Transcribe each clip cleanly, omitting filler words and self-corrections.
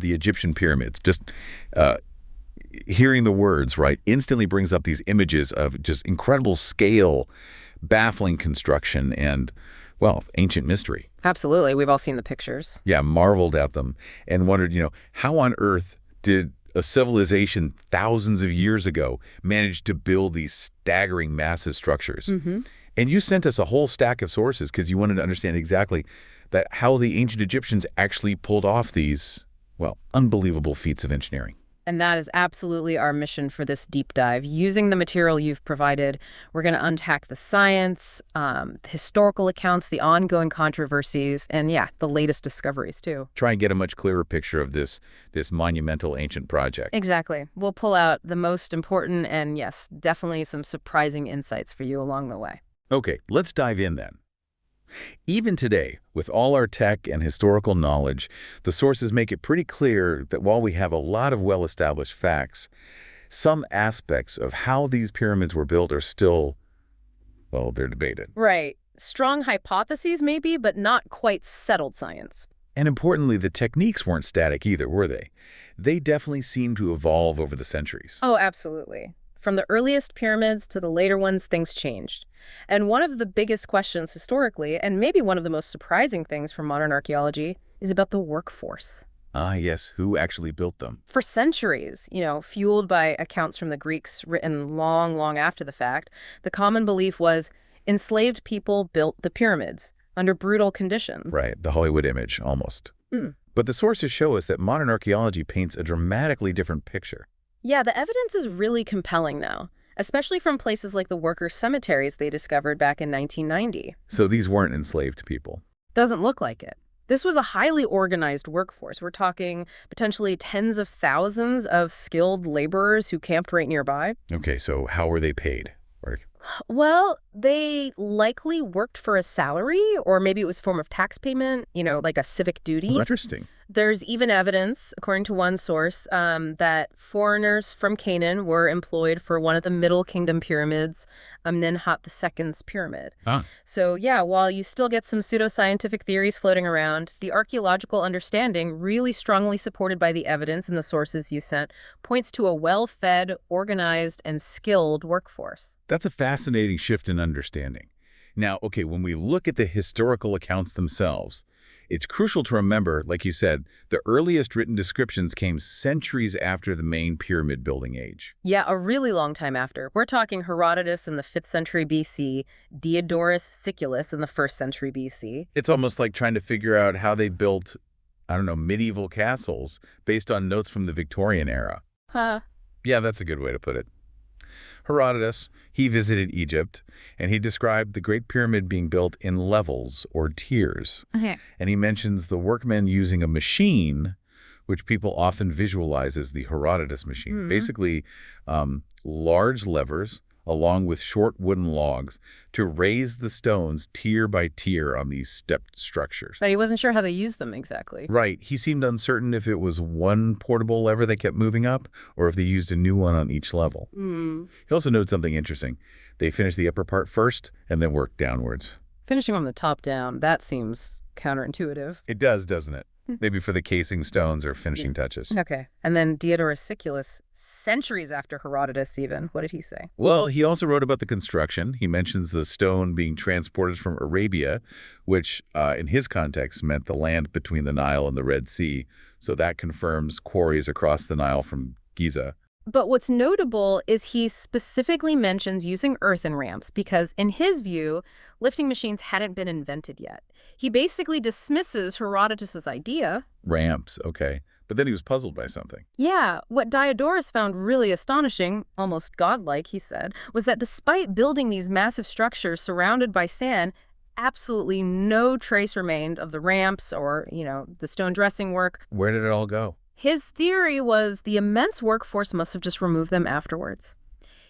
the Egyptian pyramids, just uh, hearing the words, right, instantly brings up these images of just incredible scale, baffling construction, and, well, ancient mystery. Absolutely. We've all seen the pictures. Yeah, marveled at them and wondered, how on earth did a civilization thousands of years ago manage to build these staggering, massive structures? And you sent us a whole stack of sources because you wanted to understand exactly how the ancient Egyptians actually pulled off these, well, unbelievable feats of engineering. And that is absolutely our mission for this deep dive. Using the material you've provided, we're going to unpack the science, the historical accounts, the ongoing controversies, and yeah, the latest discoveries too. Try and get a much clearer picture of this monumental ancient project. Exactly. We'll pull out the most important and, yes, definitely some surprising insights for you along the way. Okay, let's dive in then. Even today, with all our tech and historical knowledge, the sources make it pretty clear that while we have a lot of well-established facts, some aspects of how these pyramids were built are still, well, they're debated. Right. Strong hypotheses maybe, but not quite settled science. And importantly, the techniques weren't static either, were they? They definitely seemed to evolve over the centuries. Oh, absolutely. From the earliest pyramids to the later ones, things changed. And one of the biggest questions historically, and maybe one of the most surprising things for modern archaeology, is about the workforce. Ah, yes. Who actually built them? For centuries, fueled by accounts from the Greeks written long, long after the fact, the common belief was enslaved people built the pyramids under brutal conditions. Right, the Hollywood image, almost. But the sources show us that modern archaeology paints a dramatically different picture. Yeah, the evidence is really compelling now, especially from places like the workers' cemeteries they discovered back in 1990. So these weren't enslaved people? Doesn't look like it. This was a highly organized workforce. We're talking potentially tens of thousands of skilled laborers who camped right nearby. Okay, so how were they paid? Well, they likely worked for a salary, or maybe it was a form of tax payment, like a civic duty. That's interesting. There's even evidence, according to one source, that foreigners from Canaan were employed for one of the Middle Kingdom pyramids, Amenhotep II's pyramid. So yeah, while you still get some pseudoscientific theories floating around, the archaeological understanding, really strongly supported by the evidence and the sources you sent, points to a well-fed, organized, and skilled workforce. That's a fascinating shift in understanding. Now, okay, when we look at the historical accounts themselves, it's crucial to remember, like you said, the earliest written descriptions came centuries after the main pyramid building age. Yeah, a really long time after. We're talking Herodotus in the 5th century BC, Diodorus Siculus in the 1st century BC. It's almost like trying to figure out how they built, medieval castles based on notes from the Victorian era. Yeah, that's a good way to put it. Herodotus, he visited Egypt, and he described the Great Pyramid being built in levels or tiers. And he mentions the workmen using a machine, which people often visualize as the Herodotus machine. Basically, large levers along with short wooden logs to raise the stones tier by tier on these stepped structures. But he wasn't sure how they used them exactly. Right. He seemed uncertain if it was one portable lever they kept moving up or if they used a new one on each level. He also noted something interesting. They finished the upper part first and then worked downwards. Finishing from the top down, that seems counterintuitive. It does, doesn't it? Maybe for the casing stones or finishing touches. Okay. And then Diodorus Siculus, centuries after Herodotus even, what did he say? Well, he also wrote about the construction. He mentions the stone being transported from Arabia, which in his context meant the land between the Nile and the Red Sea. So that confirms quarries across the Nile from Giza. But what's notable is he specifically mentions using earthen ramps because, in his view, lifting machines hadn't been invented yet. He basically dismisses Herodotus's idea. Ramps, okay. But then he was puzzled by something. Yeah, what Diodorus found really astonishing, almost godlike, he said, was that despite building these massive structures surrounded by sand, absolutely no trace remained of the ramps or, the stone dressing work. Where did it all go? His theory was the immense workforce must have just removed them afterwards.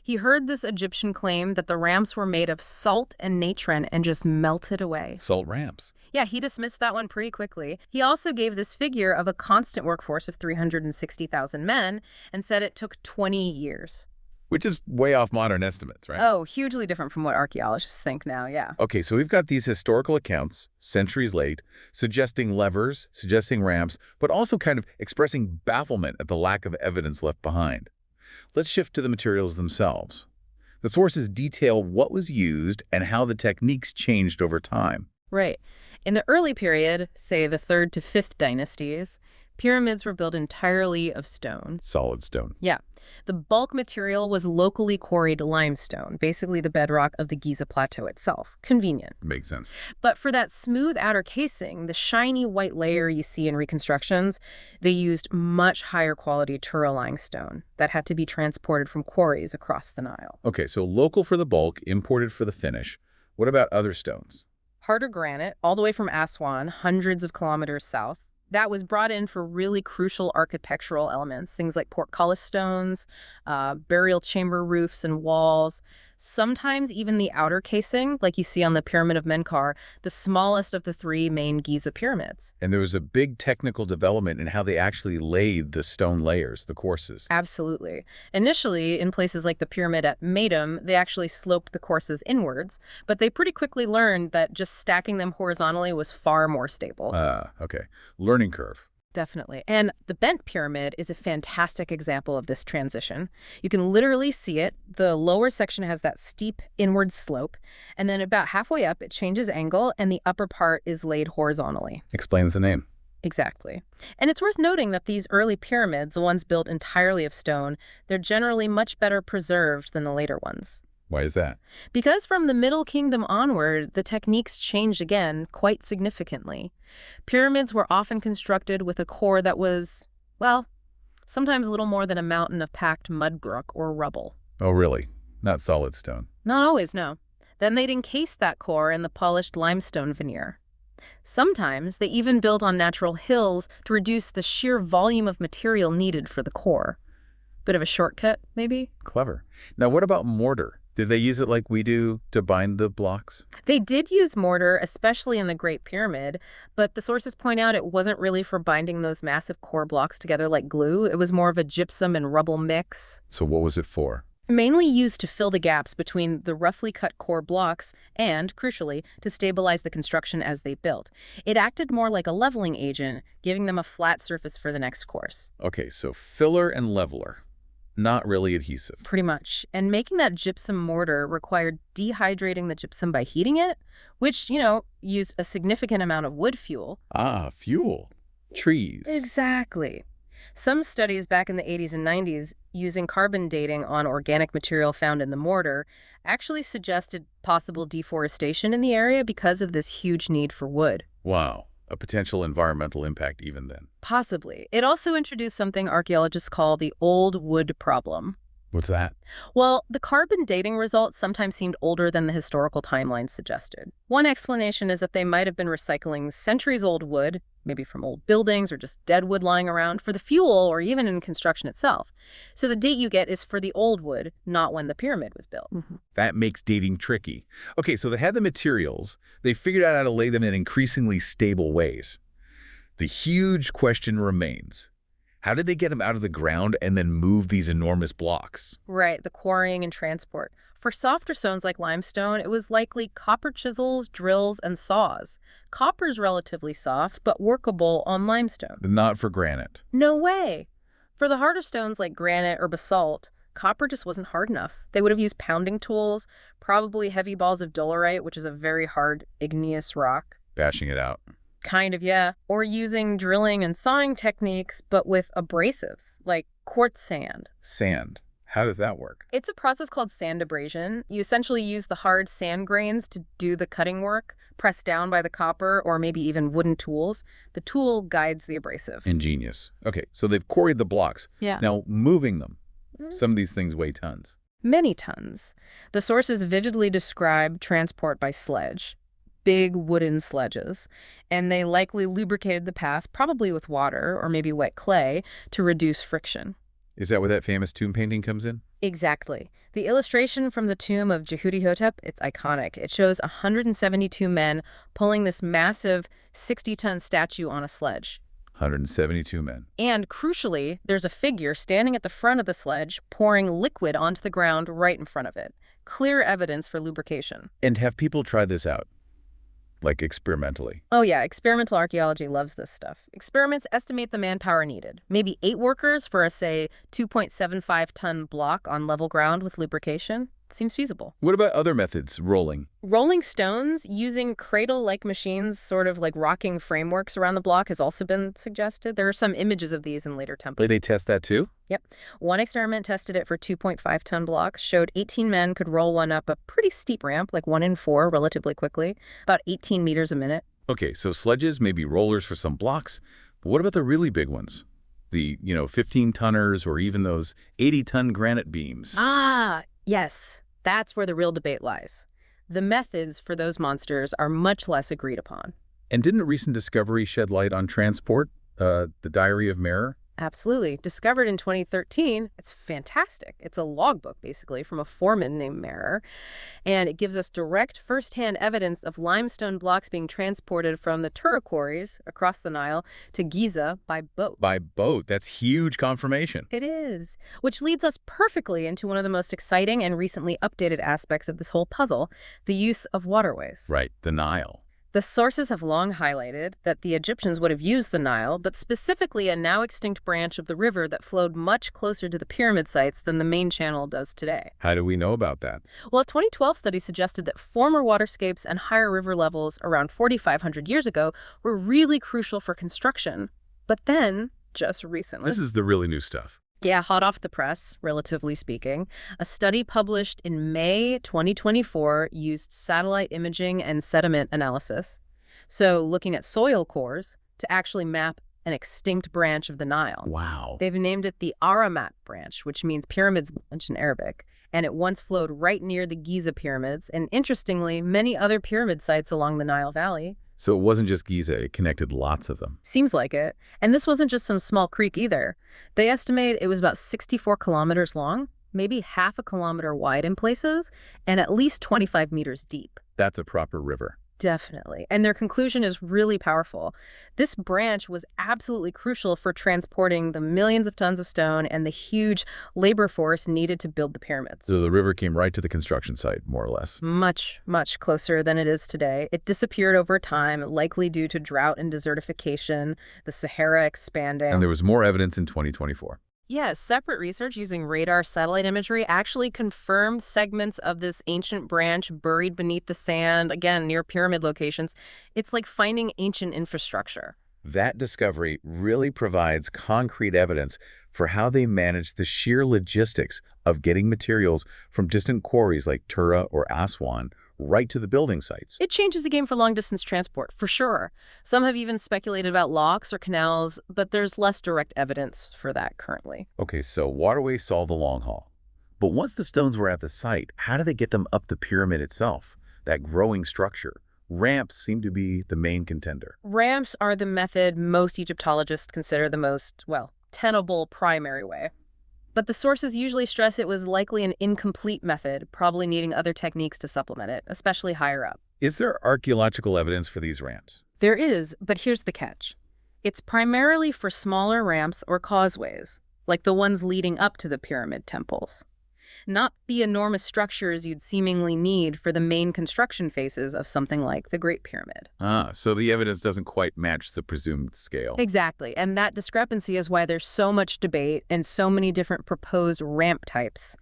He heard this Egyptian claim that the ramps were made of salt and natron and just melted away. Salt ramps. Yeah, he dismissed that one pretty quickly. He also gave this figure of a constant workforce of 360,000 men and said it took 20 years. which is way off modern estimates, right? Oh, hugely different from what archaeologists think now, yeah. Okay, so we've got these historical accounts, centuries late, suggesting levers, suggesting ramps, but also kind of expressing bafflement at the lack of evidence left behind. Let's shift to the materials themselves. The sources detail what was used and how the techniques changed over time. Right. In the early period, say the 3rd to 5th dynasties, pyramids were built entirely of stone. Solid stone. Yeah. The bulk material was locally quarried limestone, basically the bedrock of the Giza Plateau itself. Convenient. Makes sense. But for that smooth outer casing, the shiny white layer you see in reconstructions, they used much higher quality Turreline stone that had to be transported from quarries across the Nile. Okay, so local for the bulk, imported for the finish. What about other stones? Harder granite, all the way from Aswan, hundreds of kilometers south. That was brought in for really crucial architectural elements, things like portcullis stones, burial chamber roofs and walls, sometimes even the outer casing, like you see on the Pyramid of Menkaure, the smallest of the 3 main Giza pyramids. And there was a big technical development in how they actually laid the stone layers, the courses. Absolutely. Initially, in places like the pyramid at Meidum, they actually sloped the courses inwards, but they pretty quickly learned that just stacking them horizontally was far more stable. Okay. Learning curve. Definitely. And the bent pyramid is a fantastic example of this transition. You can literally see it. The lower section has that steep inward slope, and then about halfway up, it changes angle, and the upper part is laid horizontally. Explains the name. Exactly. And it's worth noting that these early pyramids, the ones built entirely of stone, they're generally much better preserved than the later ones. Why is that? Because from the Middle Kingdom onward, the techniques changed again quite significantly. Pyramids were often constructed with a core that was, well, sometimes little more than a mountain of packed mudbrooke or rubble. Oh, really? Not solid stone? Not always, no. Then they'd encase that core in the polished limestone veneer. Sometimes they even built on natural hills to reduce the sheer volume of material needed for the core. Bit of a shortcut, maybe? Clever. Now, what about mortar? Did they use it like we do to bind the blocks? They did use mortar, especially in the Great Pyramid, but the sources point out it wasn't really for binding those massive core blocks together like glue. It was more of a gypsum and rubble mix. So what was it for? Mainly used to fill the gaps between the roughly cut core blocks and, crucially, to stabilize the construction as they built. It acted more like a leveling agent, giving them a flat surface for the next course. Okay, so filler and leveler. Not really adhesive. Pretty much. And making that gypsum mortar required dehydrating the gypsum by heating it, which, used a significant amount of wood fuel. Ah, fuel. Trees. Exactly. Some studies back in the 80s and 90s using carbon dating on organic material found in the mortar actually suggested possible deforestation in the area because of this huge need for wood. Wow. A potential environmental impact even then. Possibly. It also introduced something archaeologists call the old wood problem. What's that? Well, the carbon dating results sometimes seemed older than the historical timelines suggested. One explanation is that they might have been recycling centuries-old wood, maybe from old buildings or just dead wood lying around, for the fuel or even in construction itself. So the date you get is for the old wood, not when the pyramid was built. That makes dating tricky. Okay, so they had the materials. They figured out how to lay them in increasingly stable ways. The huge question remains. How did they get them out of the ground and then move these enormous blocks? Right, the quarrying and transport. For softer stones like limestone, it was likely copper chisels, drills, and saws. Copper's relatively soft, but workable on limestone. Not for granite. No way. For the harder stones like granite or basalt, copper just wasn't hard enough. They would have used pounding tools, probably heavy balls of dolerite, which is a very hard igneous rock. Bashing it out. Kind of, yeah. Or using drilling and sawing techniques, but with abrasives, like quartz sand. Sand. How does that work? It's a process called sand abrasion. You essentially use the hard sand grains to do the cutting work, pressed down by the copper or maybe even wooden tools. The tool guides the abrasive. Ingenious. Okay, so they've quarried the blocks. Yeah. Now, moving them. Some of these things weigh tons. Many tons. The sources vividly describe transport by sledge. Big wooden sledges, and they likely lubricated the path, probably with water or maybe wet clay, to reduce friction. Is that where that famous tomb painting comes in? Exactly. The illustration from the tomb of Jehudi-Hotep, it's iconic. It shows 172 men pulling this massive 60-ton statue on a sledge. 172 men. And crucially, there's a figure standing at the front of the sledge pouring liquid onto the ground right in front of it. Clear evidence for lubrication. And have people tried this out? Like experimentally? Oh yeah, experimental archaeology loves this stuff. Experiments estimate the manpower needed. Maybe 8 workers for a, say, 2.75-ton block on level ground with lubrication. Seems feasible. What about other methods? Rolling? Rolling stones using cradle-like machines, sort of like rocking frameworks around the block, has also been suggested. There are some images of these in later temples. Did they test that too? Yep. One experiment tested it for 2.5-ton blocks, showed 18 men could roll one up a pretty steep ramp, like 1 in 4, relatively quickly, about 18 meters a minute. Okay, so sledges, maybe rollers for some blocks. But what about the really big ones? The, 15-tonners or even those 80-ton granite beams? Ah, yes. That's where the real debate lies. The methods for those monsters are much less agreed upon. And didn't a recent discovery shed light on transport, the Diary of Mirror? Absolutely. Discovered in 2013. It's fantastic. It's a logbook, basically, from a foreman named Merer. And it gives us direct first-hand evidence of limestone blocks being transported from the Tura quarries across the Nile to Giza by boat. By boat. That's huge confirmation. It is. Which leads us perfectly into one of the most exciting and recently updated aspects of this whole puzzle, the use of waterways. Right, the Nile. The sources have long highlighted that the Egyptians would have used the Nile, but specifically a now extinct branch of the river that flowed much closer to the pyramid sites than the main channel does today. How do we know about that? Well, a 2012 study suggested that former waterscapes and higher river levels around 4,500 years ago were really crucial for construction. But then, just recently... This is the really new stuff. Yeah, hot off the press, relatively speaking. A study published in May 2024 used satellite imaging and sediment analysis. So looking at soil cores to actually map an extinct branch of the Nile. Wow. They've named it the Aramat branch, which means pyramids branch in Arabic. And it once flowed right near the Giza pyramids, and interestingly, many other pyramid sites along the Nile Valley. So it wasn't just Giza, it connected lots of them. Seems like it. And this wasn't just some small creek either. They estimate it was about 64 kilometers long, maybe half a kilometer wide in places, and at least 25 meters deep. That's a proper river. Definitely. And their conclusion is really powerful. This branch was absolutely crucial for transporting the millions of tons of stone and the huge labor force needed to build the pyramids. So the river came right to the construction site, more or less. Much, much closer than it is today. It disappeared over time, likely due to drought and desertification, the Sahara expanding. And there was more evidence in 2024. Yes, separate research using radar satellite imagery actually confirmed segments of this ancient branch buried beneath the sand, again, near pyramid locations. It's like finding ancient infrastructure. That discovery really provides concrete evidence for how they managed the sheer logistics of getting materials from distant quarries like Tura or Aswan right to the building sites. It changes the game for long-distance transport, for sure. Some have even speculated about locks or canals, but there's less direct evidence for that currently. Okay, so waterways solve the long haul. But once the stones were at the site, how do they get them up the pyramid itself, that growing structure? Ramps seem to be the main contender. Ramps are the method most Egyptologists consider the most, well, tenable primary way. But the sources usually stress it was likely an incomplete method, probably needing other techniques to supplement it, especially higher up. Is there archaeological evidence for these ramps? There is, but here's the catch. It's primarily for smaller ramps or causeways, like the ones leading up to the pyramid temples. Not the enormous structures you'd seemingly need for the main construction phases of something like the Great Pyramid. So the evidence doesn't quite match the presumed scale. Exactly, and that discrepancy is why there's so much debate and so many different proposed ramp types.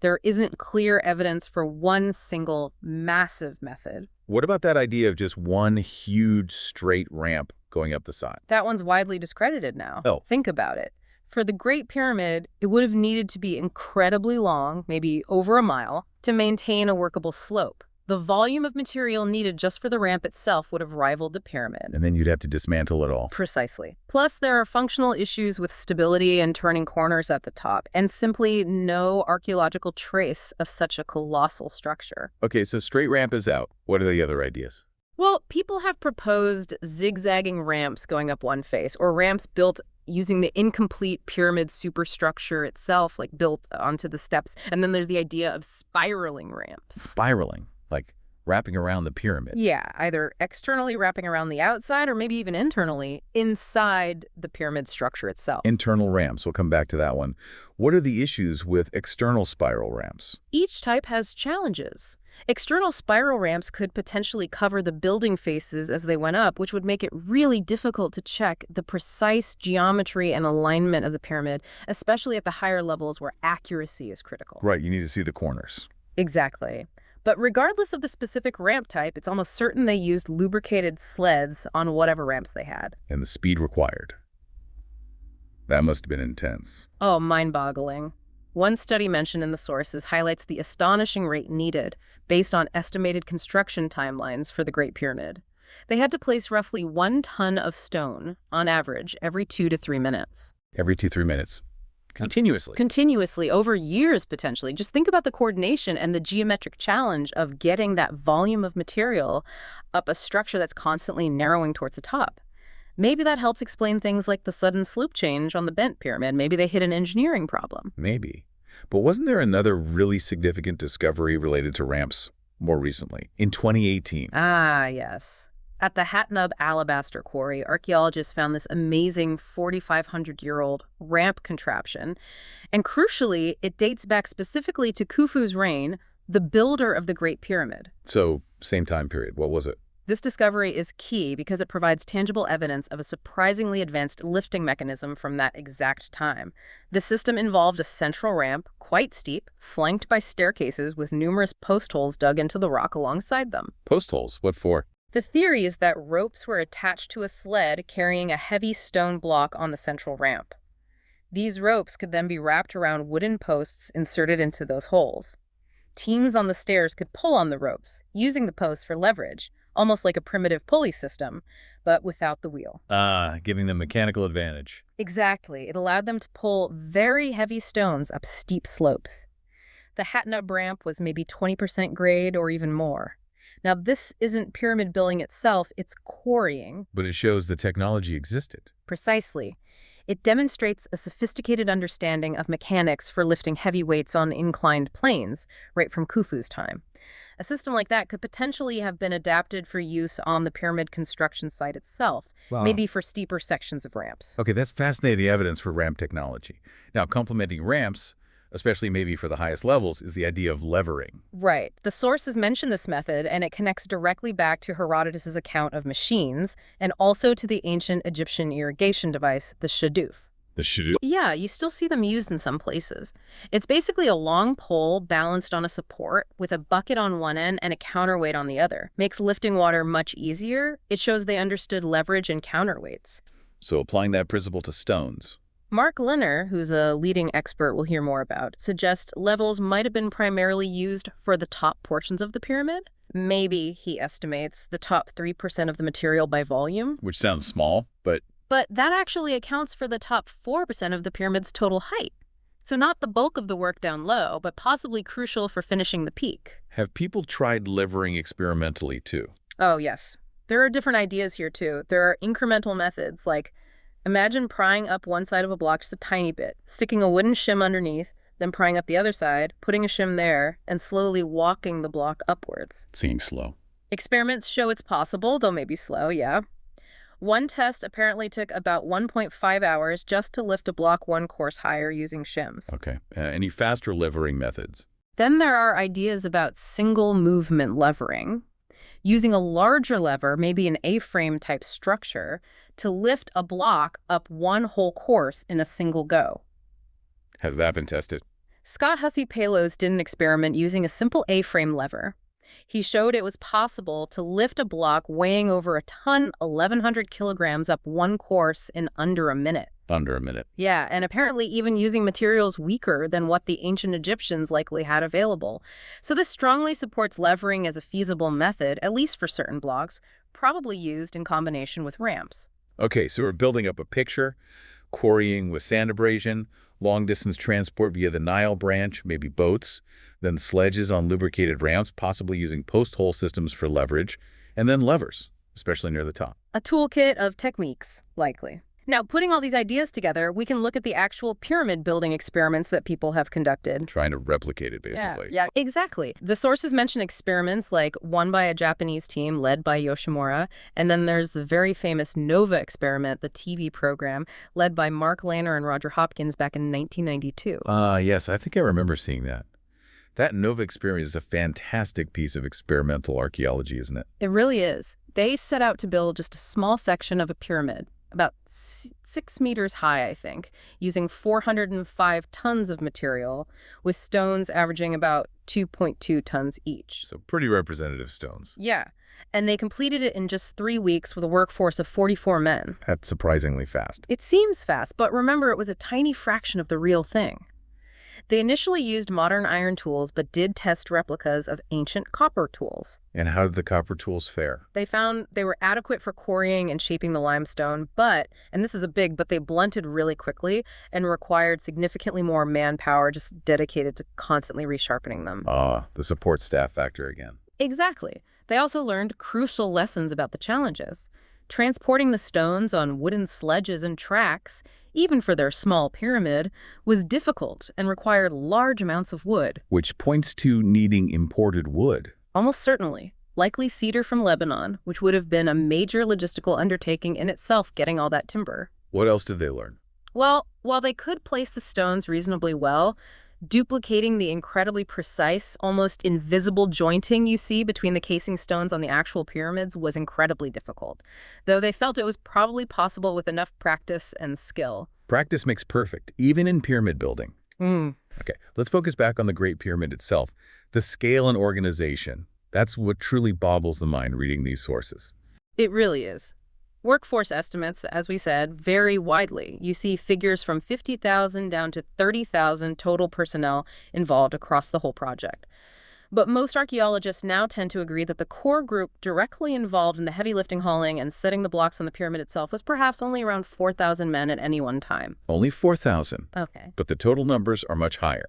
There isn't clear evidence for one single massive method. What about that idea of just one huge straight ramp going up the side? That one's widely discredited now. Oh. Think about it. For the Great Pyramid, it would have needed to be incredibly long, maybe over a mile, to maintain a workable slope. The volume of material needed just for the ramp itself would have rivaled the pyramid. And then you'd have to dismantle it all. Precisely. Plus, there are functional issues with stability and turning corners at the top, and simply no archaeological trace of such a colossal structure. Okay, so straight ramp is out. What are the other ideas? Well, people have proposed zigzagging ramps going up one face, or ramps built using the incomplete pyramid superstructure itself, like built onto the steps. And then there's the idea of spiraling ramps. Spiraling? Like wrapping around the pyramid. Yeah, either externally wrapping around the outside or maybe even internally inside the pyramid structure itself. Internal ramps, we'll come back to that one. What are the issues with external spiral ramps? Each type has challenges. External spiral ramps could potentially cover the building faces as they went up, which would make it really difficult to check the precise geometry and alignment of the pyramid, especially at the higher levels where accuracy is critical. Right, you need to see the corners. Exactly. But regardless of the specific ramp type, it's almost certain they used lubricated sleds on whatever ramps they had. And the speed required. That must have been intense. Oh, mind-boggling. One study mentioned in the sources highlights the astonishing rate needed based on estimated construction timelines for the Great Pyramid. They had to place roughly 1 ton of stone, on average, every 2 to 3 minutes. Every 2-3 minutes. Continuously. Continuously, over years, potentially. Just think about the coordination and the geometric challenge of getting that volume of material up a structure that's constantly narrowing towards the top. Maybe that helps explain things like the sudden slope change on the bent pyramid. Maybe they hit an engineering problem. Maybe. But wasn't there another really significant discovery related to ramps more recently, in 2018? Ah, yes. At the Hatnub Alabaster Quarry, archaeologists found this amazing 4,500-year-old ramp contraption. And crucially, it dates back specifically to Khufu's reign, the builder of the Great Pyramid. So, same time period. What was it? This discovery is key because it provides tangible evidence of a surprisingly advanced lifting mechanism from that exact time. The system involved a central ramp, quite steep, flanked by staircases with numerous post holes dug into the rock alongside them. Post holes? What for? The theory is that ropes were attached to a sled carrying a heavy stone block on the central ramp. These ropes could then be wrapped around wooden posts inserted into those holes. Teams on the stairs could pull on the ropes, using the posts for leverage, almost like a primitive pulley system, but without the wheel. Giving them mechanical advantage. Exactly. It allowed them to pull very heavy stones up steep slopes. The Hatnub ramp was maybe 20% grade or even more. Now, this isn't pyramid building itself, it's quarrying. But it shows the technology existed. Precisely. It demonstrates a sophisticated understanding of mechanics for lifting heavy weights on inclined planes, right from Khufu's time. A system like that could potentially have been adapted for use on the pyramid construction site itself, maybe for steeper sections of ramps. Okay, that's fascinating evidence for ramp technology. Now, complementing ramps, especially maybe for the highest levels, is the idea of levering. Right. The sources mention this method, and it connects directly back to Herodotus' account of machines, and also to the ancient Egyptian irrigation device, the shaduf. The shaduf? Yeah, you still see them used in some places. It's basically a long pole balanced on a support with a bucket on one end and a counterweight on the other. Makes lifting water much easier. It shows they understood leverage and counterweights. So applying that principle to stones. Mark Linner, who's a leading expert we'll hear more about, suggests levels might have been primarily used for the top portions of the pyramid. Maybe, he estimates, the top 3% of the material by volume. Which sounds small, but that actually accounts for the top 4% of the pyramid's total height. So not the bulk of the work down low, but possibly crucial for finishing the peak. Have people tried levering experimentally too? Oh, yes. There are different ideas here too. There are incremental methods like imagine prying up one side of a block just a tiny bit, sticking a wooden shim underneath, then prying up the other side, putting a shim there, and slowly walking the block upwards. Seems slow. Experiments show it's possible, though maybe slow, yeah. One test apparently took about 1.5 hours just to lift a block 1 course higher using shims. Okay. Any faster levering methods? Then there are ideas about single movement levering, using a larger lever, maybe an A-frame type structure, to lift a block up one whole course in a single go. Has that been tested? Scott Hussey-Palos did an experiment using a simple A-frame lever. He showed it was possible to lift a block weighing over a ton, 1,100 kilograms, up one course in under a minute. Under a minute. Yeah, and apparently even using materials weaker than what the ancient Egyptians likely had available. So this strongly supports levering as a feasible method, at least for certain blocks, probably used in combination with ramps. Okay, so we're building up a picture, quarrying with sand abrasion, long-distance transport via the Nile branch, maybe boats, then sledges on lubricated ramps, possibly using post-hole systems for leverage, and then levers, especially near the top. A toolkit of techniques, likely. Now, putting all these ideas together, we can look at the actual pyramid building experiments that people have conducted. Trying to replicate it, basically. Yeah, exactly. The sources mention experiments like one by a Japanese team led by Yoshimura, and then there's the very famous NOVA experiment, the TV program, led by Mark Lanner and Roger Hopkins back in 1992. Yes, I think I remember seeing that. That NOVA experiment is a fantastic piece of experimental archaeology, isn't it? It really is. They set out to build just a small section of a pyramid, about 6 meters high, I think, using 405 tons of material, with stones averaging about 2.2 tons each. So pretty representative stones. Yeah, and they completed it in just 3 weeks with a workforce of 44 men. That's surprisingly fast. It seems fast, but remember, it was a tiny fraction of the real thing. They initially used modern iron tools, but did test replicas of ancient copper tools. And how did the copper tools fare? They found they were adequate for quarrying and shaping the limestone, but, and this is but they blunted really quickly and required significantly more manpower just dedicated to constantly resharpening them. The support staff factor again. Exactly. They also learned crucial lessons about the challenges. Transporting the stones on wooden sledges and tracks, even for their small pyramid, was difficult and required large amounts of wood. Which points to needing imported wood. Almost certainly. Likely cedar from Lebanon, which would have been a major logistical undertaking in itself getting all that timber. What else did they learn? Well, while they could place the stones reasonably well, duplicating the incredibly precise, almost invisible jointing you see between the casing stones on the actual pyramids was incredibly difficult, though they felt it was probably possible with enough practice and skill. Practice makes perfect, even in pyramid building. Mm. Okay, let's focus back on the Great Pyramid itself. The scale and organization, that's what truly boggles the mind reading these sources. It really is. Workforce estimates, as we said, vary widely. You see figures from 50,000 down to 30,000 total personnel involved across the whole project. But most archaeologists now tend to agree that the core group directly involved in the heavy lifting, hauling, and setting the blocks on the pyramid itself was perhaps only around 4,000 men at any one time. Only 4,000. Okay. But the total numbers are much higher.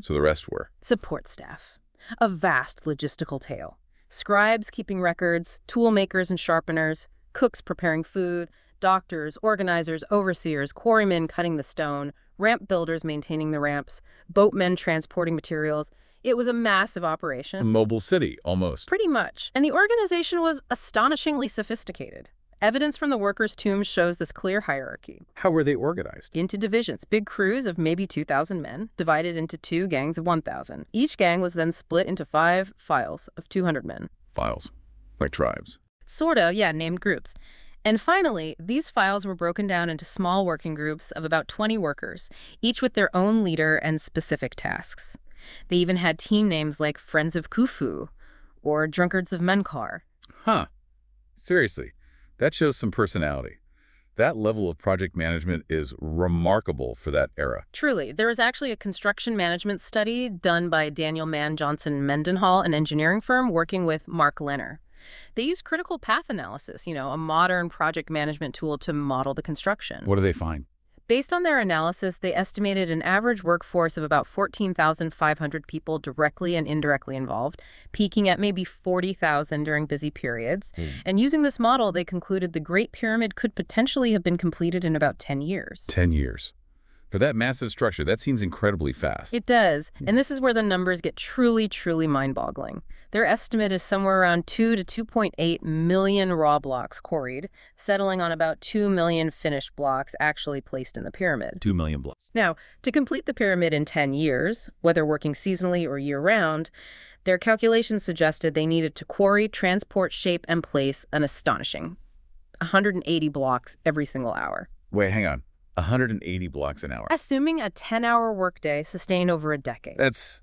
So the rest were? Support staff. A vast logistical tale. Scribes keeping records, tool makers and sharpeners, cooks preparing food, doctors, organizers, overseers, quarrymen cutting the stone, ramp builders maintaining the ramps, boatmen transporting materials. It was a massive operation. A mobile city, almost. Pretty much. And the organization was astonishingly sophisticated. Evidence from the workers' tombs shows this clear hierarchy. How were they organized? Into divisions, big crews of maybe 2,000 men, divided into 2 gangs of 1,000. Each gang was then split into 5 files of 200 men. Files. Like tribes. Sorta, yeah, named groups. And finally, these files were broken down into small working groups of about 20 workers, each with their own leader and specific tasks. They even had team names like Friends of Khufu or Drunkards of Menkar. Huh. Seriously, that shows some personality. That level of project management is remarkable for that era. Truly. There was actually a construction management study done by Daniel Mann Johnson Mendenhall, an engineering firm, working with Mark Lanner. They used critical path analysis, a modern project management tool to model the construction. What do they find? Based on their analysis, they estimated an average workforce of about 14,500 people directly and indirectly involved, peaking at maybe 40,000 during busy periods. And using this model, they concluded the Great Pyramid could potentially have been completed in about 10 years. 10 years. For that massive structure, that seems incredibly fast. It does. And this is where the numbers get truly, truly mind-boggling. Their estimate is somewhere around 2 to 2.8 million raw blocks quarried, settling on about 2 million finished blocks actually placed in the pyramid. 2 million blocks. Now, to complete the pyramid in 10 years, whether working seasonally or year-round, their calculations suggested they needed to quarry, transport, shape, and place an astonishing 180 blocks every single hour. Wait, hang on. 180 blocks an hour. Assuming a 10-hour workday sustained over a decade. That's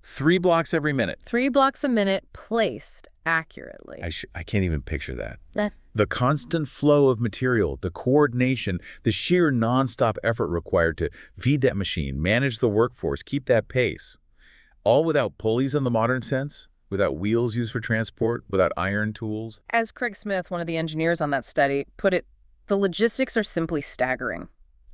3 blocks every minute. 3 blocks a minute placed accurately. I can't even picture that. The constant flow of material, the coordination, the sheer nonstop effort required to feed that machine, manage the workforce, keep that pace. All without pulleys in the modern sense, without wheels used for transport, without iron tools. As Craig Smith, one of the engineers on that study, put it, the logistics are simply staggering.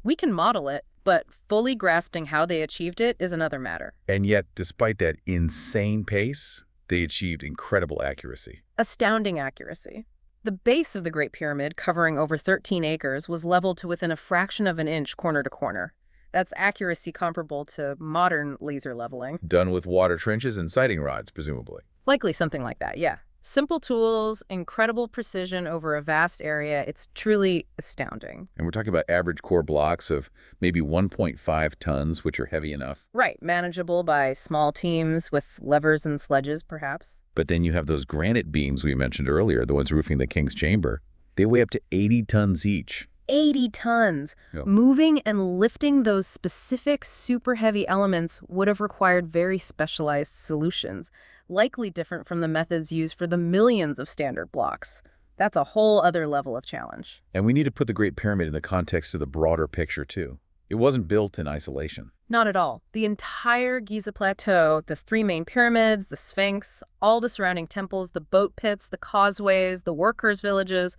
We can model it, but fully grasping how they achieved it is another matter. And yet, despite that insane pace, they achieved incredible accuracy. Astounding accuracy. The base of the Great Pyramid, covering over 13 acres, was leveled to within a fraction of an inch corner to corner. That's accuracy comparable to modern laser leveling. Done with water trenches and sighting rods, presumably. Likely something like that, yeah. Simple tools, incredible precision over a vast area. It's truly astounding. And we're talking about average core blocks of maybe 1.5 tons, which are heavy enough. Right, manageable by small teams with levers and sledges, perhaps. But then you have those granite beams we mentioned earlier, the ones roofing the king's chamber. They weigh up to 80 tons each. 80 tons. Yep. Moving and lifting those specific super heavy elements would have required very specialized solutions, likely different from the methods used for the millions of standard blocks. That's a whole other level of challenge. And we need to put the Great Pyramid in the context of the broader picture, too. It wasn't built in isolation. Not at all. The entire Giza Plateau, the 3 main pyramids, the Sphinx, all the surrounding temples, the boat pits, the causeways, the workers' villages,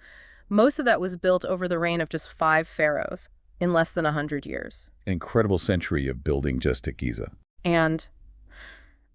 most of that was built over the reign of just 5 pharaohs in less than 100 years. An incredible century of building just at Giza. And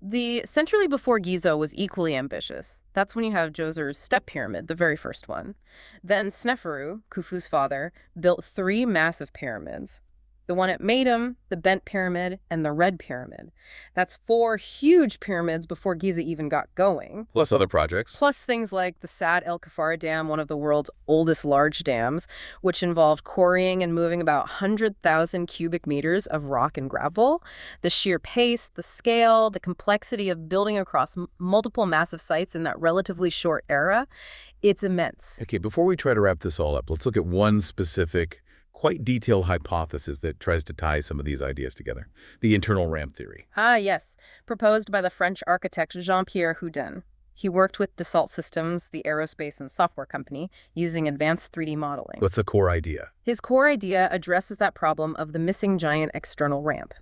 the century before Giza was equally ambitious. That's when you have Djoser's Step Pyramid, the very first one. Then Sneferu, Khufu's father, built 3 massive pyramids. The one at Maitum, the Bent Pyramid, and the Red Pyramid. That's 4 huge pyramids before Giza even got going. Plus other projects. Plus things like the Sad El Kafara Dam, one of the world's oldest large dams, which involved quarrying and moving about 100,000 cubic meters of rock and gravel. The sheer pace, the scale, the complexity of building across multiple massive sites in that relatively short era, it's immense. Okay, before we try to wrap this all up, let's look at one specific, quite detailed hypothesis that tries to tie some of these ideas together. The internal ramp theory. Ah, yes. Proposed by the French architect Jean-Pierre Houdin. He worked with Dassault Systems, the aerospace and software company, using advanced 3D modeling. What's the core idea? His core idea addresses that problem of the missing giant external ramp.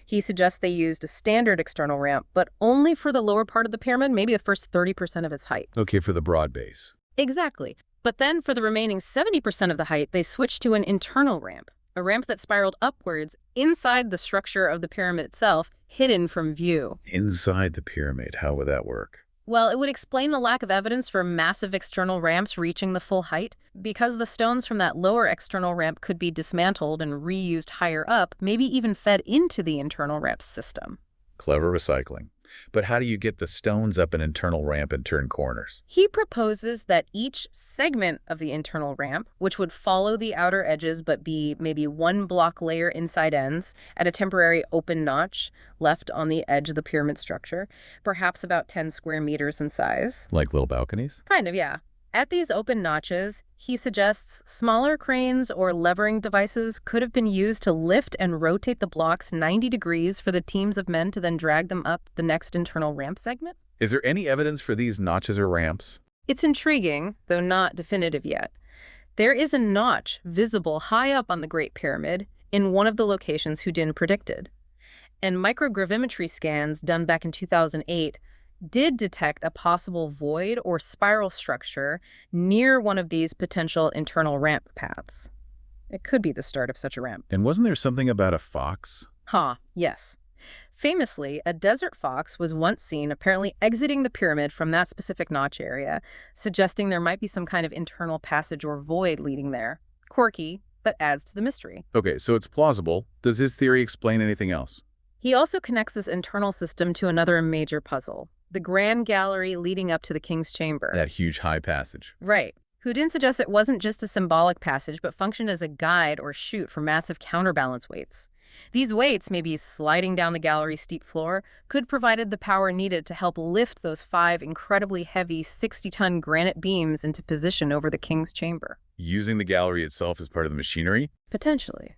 He suggests they used a standard external ramp, but only for the lower part of the pyramid, maybe the first 30% of its height. Okay, for the broad base. Exactly. But then for the remaining 70% of the height, they switched to an internal ramp, a ramp that spiraled upwards inside the structure of the pyramid itself, hidden from view. Inside the pyramid, how would that work? Well, it would explain the lack of evidence for massive external ramps reaching the full height, because the stones from that lower external ramp could be dismantled and reused higher up, maybe even fed into the internal ramp system. Clever recycling. But how do you get the stones up an internal ramp and turn corners? He proposes that each segment of the internal ramp, which would follow the outer edges but be maybe 1 block layer inside ends at a temporary open notch left on the edge of the pyramid structure, perhaps about 10 square meters in size. Like little balconies? Kind of, yeah. At these open notches, he suggests smaller cranes or levering devices could have been used to lift and rotate the blocks 90 degrees for the teams of men to then drag them up the next internal ramp segment. Is there any evidence for these notches or ramps? It's intriguing, though not definitive yet. There is a notch visible high up on the Great Pyramid in one of the locations Houdin predicted. And microgravimetry scans done back in 2008 did detect a possible void or spiral structure near one of these potential internal ramp paths. It could be the start of such a ramp. And wasn't there something about a fox? Yes. Famously, a desert fox was once seen apparently exiting the pyramid from that specific notch area, suggesting there might be some kind of internal passage or void leading there. Quirky, but adds to the mystery. Okay, so it's plausible. Does his theory explain anything else? He also connects this internal system to another major puzzle. The grand gallery leading up to the king's chamber. That huge high passage. Right. Houdin suggests it wasn't just a symbolic passage, but functioned as a guide or chute for massive counterbalance weights. These weights, maybe sliding down the gallery's steep floor, could provided the power needed to help lift those 5 incredibly heavy 60-ton granite beams into position over the king's chamber. Using the gallery itself as part of the machinery? Potentially.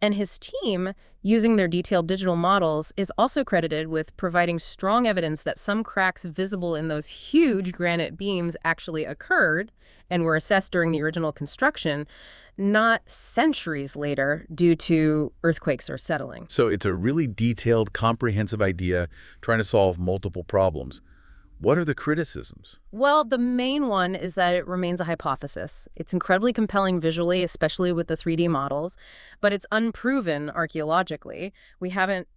And his team, using their detailed digital models, is also credited with providing strong evidence that some cracks visible in those huge granite beams actually occurred and were assessed during the original construction, not centuries later due to earthquakes or settling. So it's a really detailed, comprehensive idea trying to solve multiple problems. What are the criticisms? Well, the main one is that it remains a hypothesis. It's incredibly compelling visually, especially with the 3D models, but it's unproven archaeologically. We haven't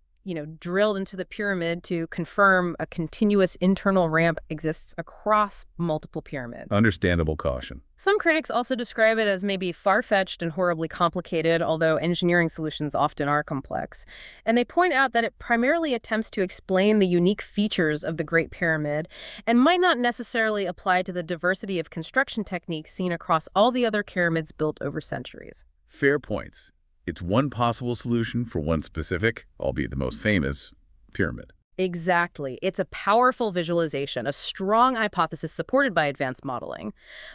drilled into the pyramid to confirm a continuous internal ramp exists across multiple pyramids. Understandable caution. Some critics also describe it as maybe far-fetched and horribly complicated, although engineering solutions often are complex. And they point out that it primarily attempts to explain the unique features of the Great Pyramid and might not necessarily apply to the diversity of construction techniques seen across all the other pyramids built over centuries. Fair points. It's one possible solution for one specific, albeit the most famous, pyramid. Exactly. It's a powerful visualization, a strong hypothesis supported by advanced modeling,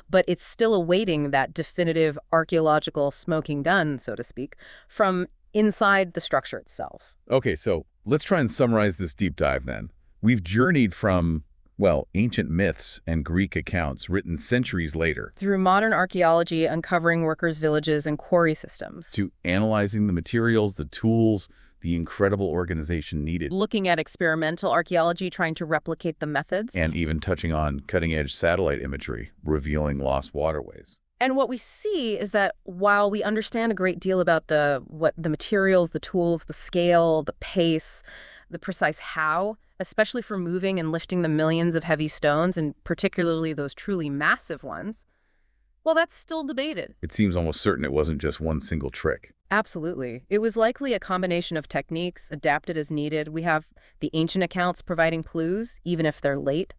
but it's still awaiting that definitive archaeological smoking gun, so to speak, from inside the structure itself. Okay, so let's try and summarize this deep dive then. We've journeyed from, well, ancient myths and Greek accounts written centuries later, through modern archaeology uncovering workers' villages and quarry systems, to analyzing the materials, the tools, the incredible organization needed, looking at experimental archaeology trying to replicate the methods, and even touching on cutting-edge satellite imagery, revealing lost waterways. And what we see is that while we understand a great deal about the materials, the tools, the scale, the pace, the precise how, especially for moving and lifting the millions of heavy stones, and particularly those truly massive ones, well, that's still debated. It seems almost certain it wasn't just one single trick. Absolutely. It was likely a combination of techniques adapted as needed. We have the ancient accounts providing clues, even if they're late.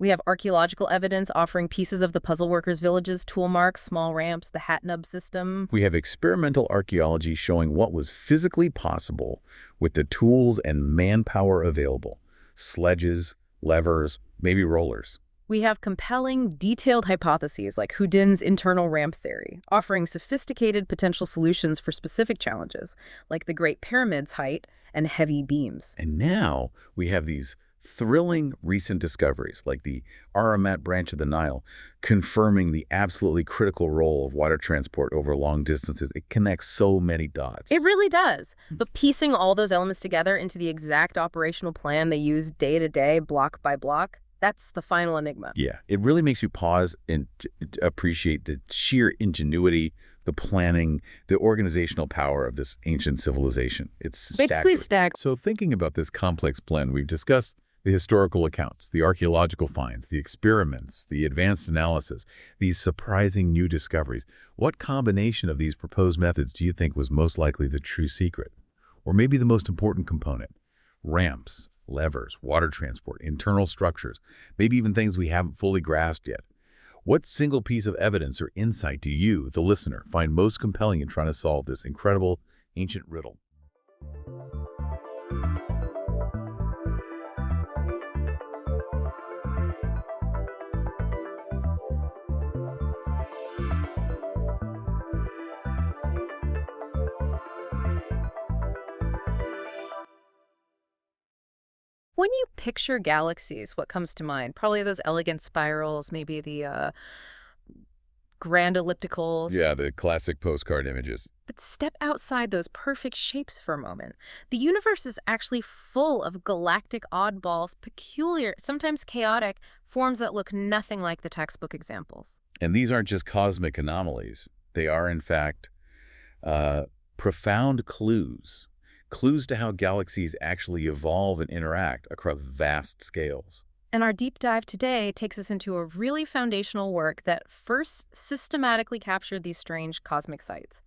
We have archaeological evidence offering pieces of the puzzle workers' villages, tool marks, small ramps, the hat nub system. We have experimental archaeology showing what was physically possible with the tools and manpower available. Sledges, levers, maybe rollers. We have compelling, detailed hypotheses like Houdin's internal ramp theory, offering sophisticated potential solutions for specific challenges, like the Great Pyramid's height and heavy beams. And now we have these thrilling recent discoveries, like the Aramat branch of the Nile, confirming the absolutely critical role of water transport over long distances. It connects so many dots. It really does. But piecing all those elements together into the exact operational plan they use day to day, block by block, that's the final enigma. Yeah, it really makes you pause and appreciate the sheer ingenuity, the planning, the organizational power of this ancient civilization. It's basically staggering. So thinking about this complex blend, we've discussed the historical accounts, the archaeological finds, the experiments, the advanced analysis, these surprising new discoveries. What combination of these proposed methods do you think was most likely the true secret? Or maybe the most important component? Ramps, levers, water transport, internal structures, maybe even things we haven't fully grasped yet. What single piece of evidence or insight do you, the listener, find most compelling in trying to solve this incredible ancient riddle? When you picture galaxies, what comes to mind? Probably those elegant spirals, maybe the grand ellipticals. Yeah, the classic postcard images. But step outside those perfect shapes for a moment. The universe is actually full of galactic oddballs, peculiar, sometimes chaotic, forms that look nothing like the textbook examples. And these aren't just cosmic anomalies. They are, in fact, profound clues to how galaxies actually evolve and interact across vast scales. And our deep dive today takes us into a really foundational work that first systematically captured these strange cosmic sights.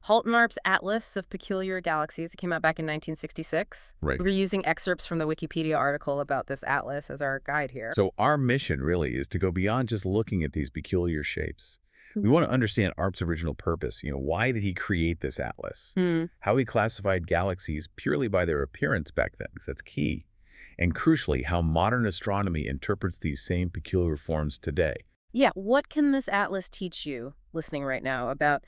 Halton-Arp's Atlas of Peculiar Galaxies. It came out back in 1966. Right. We're using excerpts from the Wikipedia article about this atlas as our guide here. So our mission really is to go beyond just looking at these peculiar shapes. We want to understand Arp's original purpose. Why did he create this atlas? How he classified galaxies purely by their appearance back then, because that's key. And crucially, how modern astronomy interprets these same peculiar forms today. Yeah, what can this atlas teach you, listening right now, about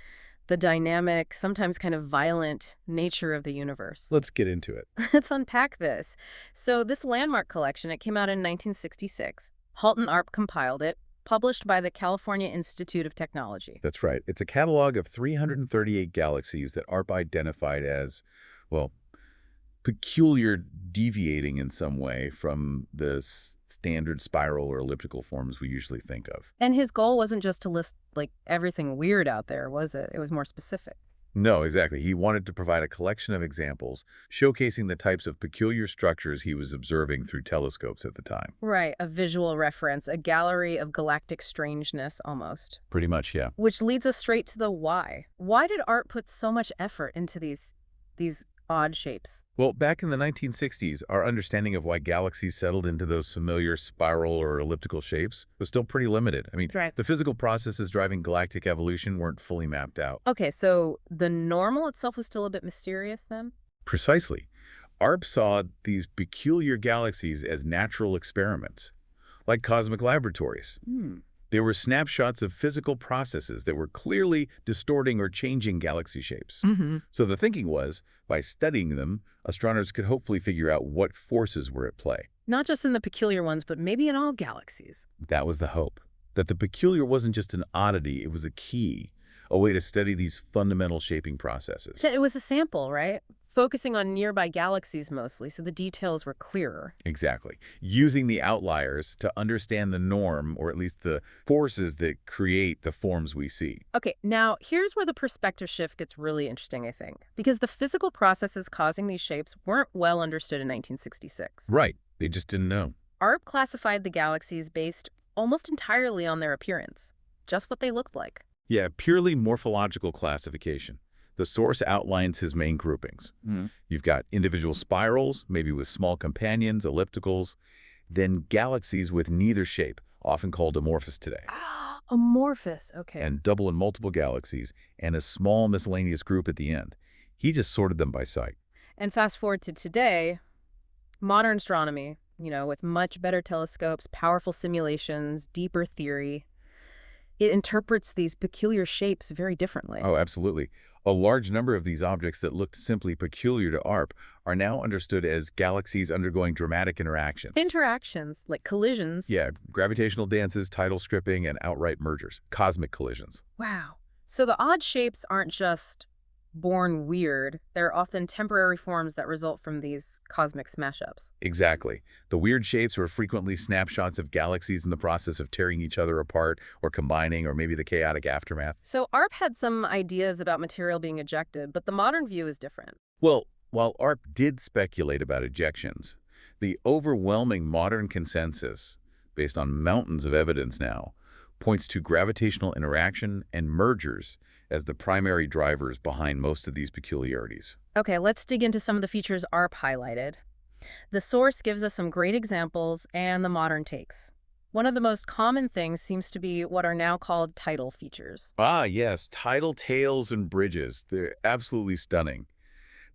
the dynamic, sometimes kind of violent nature of the universe? Let's get into it. Let's unpack this. So this landmark collection, it came out in 1966. Halton-Arp compiled it, published by the California Institute of Technology. That's right. It's a catalog of 338 galaxies that Arp identified as, well, peculiar, deviating in some way from the standard spiral or elliptical forms we usually think of. And his goal wasn't just to list, everything weird out there, was it? It was more specific. No, exactly. He wanted to provide a collection of examples showcasing the types of peculiar structures he was observing through telescopes at the time. Right, a visual reference, a gallery of galactic strangeness almost. Pretty much, yeah. Which leads us straight to the why. Why did art put so much effort into these odd shapes? Well, back in the 1960s, our understanding of why galaxies settled into those familiar spiral or elliptical shapes was still pretty limited. I mean, Right. the physical processes driving galactic evolution weren't fully mapped out. Okay, so the normal itself was still a bit mysterious then? Precisely. ARP saw these peculiar galaxies as natural experiments, like cosmic laboratories. Hmm. They were snapshots of physical processes that were clearly distorting or changing galaxy shapes. Mm-hmm. So the thinking was, by studying them, astronomers could hopefully figure out what forces were at play. Not just in the peculiar ones, but maybe in all galaxies. That was the hope. That the peculiar wasn't just an oddity, it was a key, a way to study these fundamental shaping processes. So it was a sample, right? Focusing on nearby galaxies mostly, so the details were clearer. Exactly. Using the outliers to understand the norm, or at least the forces that create the forms we see. Okay, now here's where the perspective shift gets really interesting, I think. Because the physical processes causing these shapes weren't well understood in 1966. Right. They just didn't know. ARP classified the galaxies based almost entirely on their appearance, just what they looked like. Yeah, purely morphological classification. The source outlines his main groupings. You've got individual spirals, maybe with small companions, ellipticals, then galaxies with neither shape, often called amorphous today. Ah, amorphous, okay. And double and multiple galaxies, and a small miscellaneous group at the end. He just sorted them by sight. And fast forward to today, modern astronomy, with much better telescopes, powerful simulations, deeper theory, it interprets these peculiar shapes very differently. Oh, absolutely. A large number of these objects that looked simply peculiar to ARP are now understood as galaxies undergoing dramatic interactions. Interactions, like collisions. Yeah, gravitational dances, tidal stripping, and outright mergers. Cosmic collisions. Wow. So the odd shapes aren't just born weird. They're often temporary forms that result from these cosmic smash-ups. Exactly. The weird shapes were frequently snapshots of galaxies in the process of tearing each other apart or combining, or maybe the chaotic aftermath. So ARP had some ideas about material being ejected, but the modern view is different. Well, while ARP did speculate about ejections, the overwhelming modern consensus, based on mountains of evidence now, points to gravitational interaction and mergers as the primary drivers behind most of these peculiarities. Okay, let's dig into some of the features ARP highlighted. The source gives us some great examples and the modern takes. One of the most common things seems to be what are now called tidal features. Ah, yes, tidal tails and bridges. They're absolutely stunning.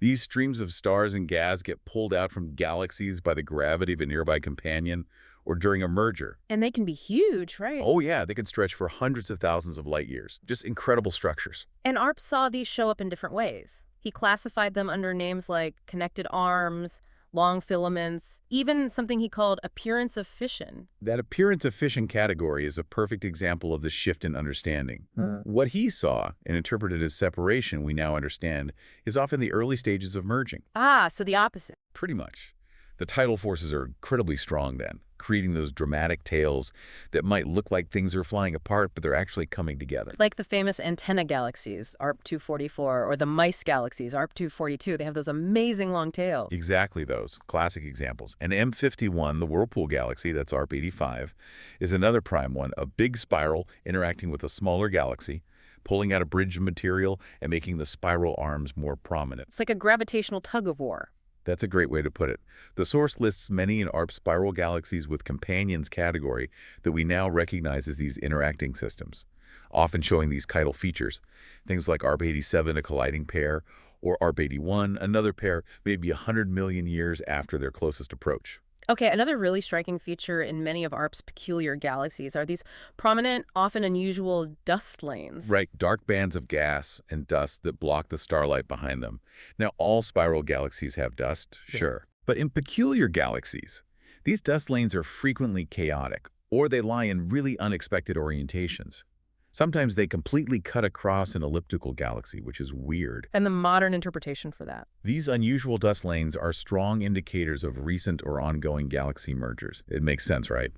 These streams of stars and gas get pulled out from galaxies by the gravity of a nearby companion or during a merger. And they can be huge, right? Oh yeah, they can stretch for hundreds of thousands of light years. Just incredible structures. And ARP saw these show up in different ways. He classified them under names like connected arms, long filaments, even something he called appearance of fission. That appearance of fission category is a perfect example of the shift in understanding. What he saw and interpreted as separation, we now understand, is often the early stages of merging. Ah, so the opposite. Pretty much. The tidal forces are incredibly strong then, creating those dramatic tails that might look like things are flying apart, but they're actually coming together. Like the famous antenna galaxies, ARP 244, or the mice galaxies, ARP 242. They have those amazing long tails. Exactly those. Classic examples. And M51, the Whirlpool galaxy, that's ARP 85, is another prime one, a big spiral interacting with a smaller galaxy, pulling out a bridge of material and making the spiral arms more prominent. It's like a gravitational tug-of-war. That's a great way to put it. The source lists many in ARP spiral galaxies with companions category that we now recognize as these interacting systems, often showing these tidal features. Things like ARP 87, a colliding pair, or ARP 81, another pair maybe 100 million years after their closest approach. Okay, another really striking feature in many of ARP's peculiar galaxies are these prominent, often unusual dust lanes. Right, dark bands of gas and dust that block the starlight behind them. Now, all spiral galaxies have dust, sure. But in peculiar galaxies, these dust lanes are frequently chaotic, or they lie in really unexpected orientations. Sometimes they completely cut across an elliptical galaxy, which is weird. And the modern interpretation for that. These unusual dust lanes are strong indicators of recent or ongoing galaxy mergers. It makes sense, right?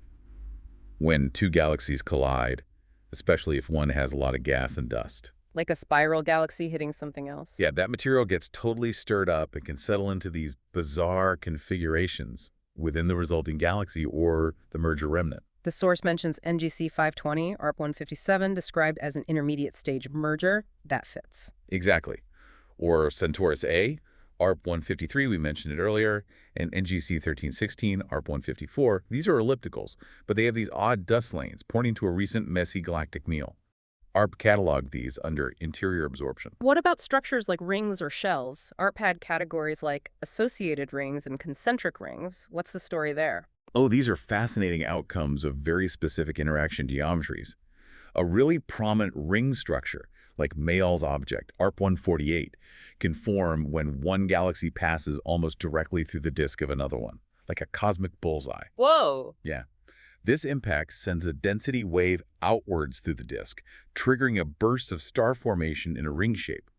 When two galaxies collide, especially if one has a lot of gas and dust. Like a spiral galaxy hitting something else. Yeah, that material gets totally stirred up and can settle into these bizarre configurations within the resulting galaxy or the merger remnant. The source mentions NGC 520, ARP 157, described as an intermediate stage merger. That fits. Exactly. Or Centaurus A, ARP 153, we mentioned it earlier, and NGC 1316, ARP 154. These are ellipticals, but they have these odd dust lanes pointing to a recent messy galactic meal. ARP cataloged these under interior absorption. What about structures like rings or shells? ARP had categories like associated rings and concentric rings. What's the story there? Oh, these are fascinating outcomes of very specific interaction geometries. A really prominent ring structure, like Mayall's object, ARP 148, can form when one galaxy passes almost directly through the disk of another one, like a cosmic bullseye. Whoa! Yeah. This impact sends a density wave outwards through the disk, triggering a burst of star formation in a ring shape.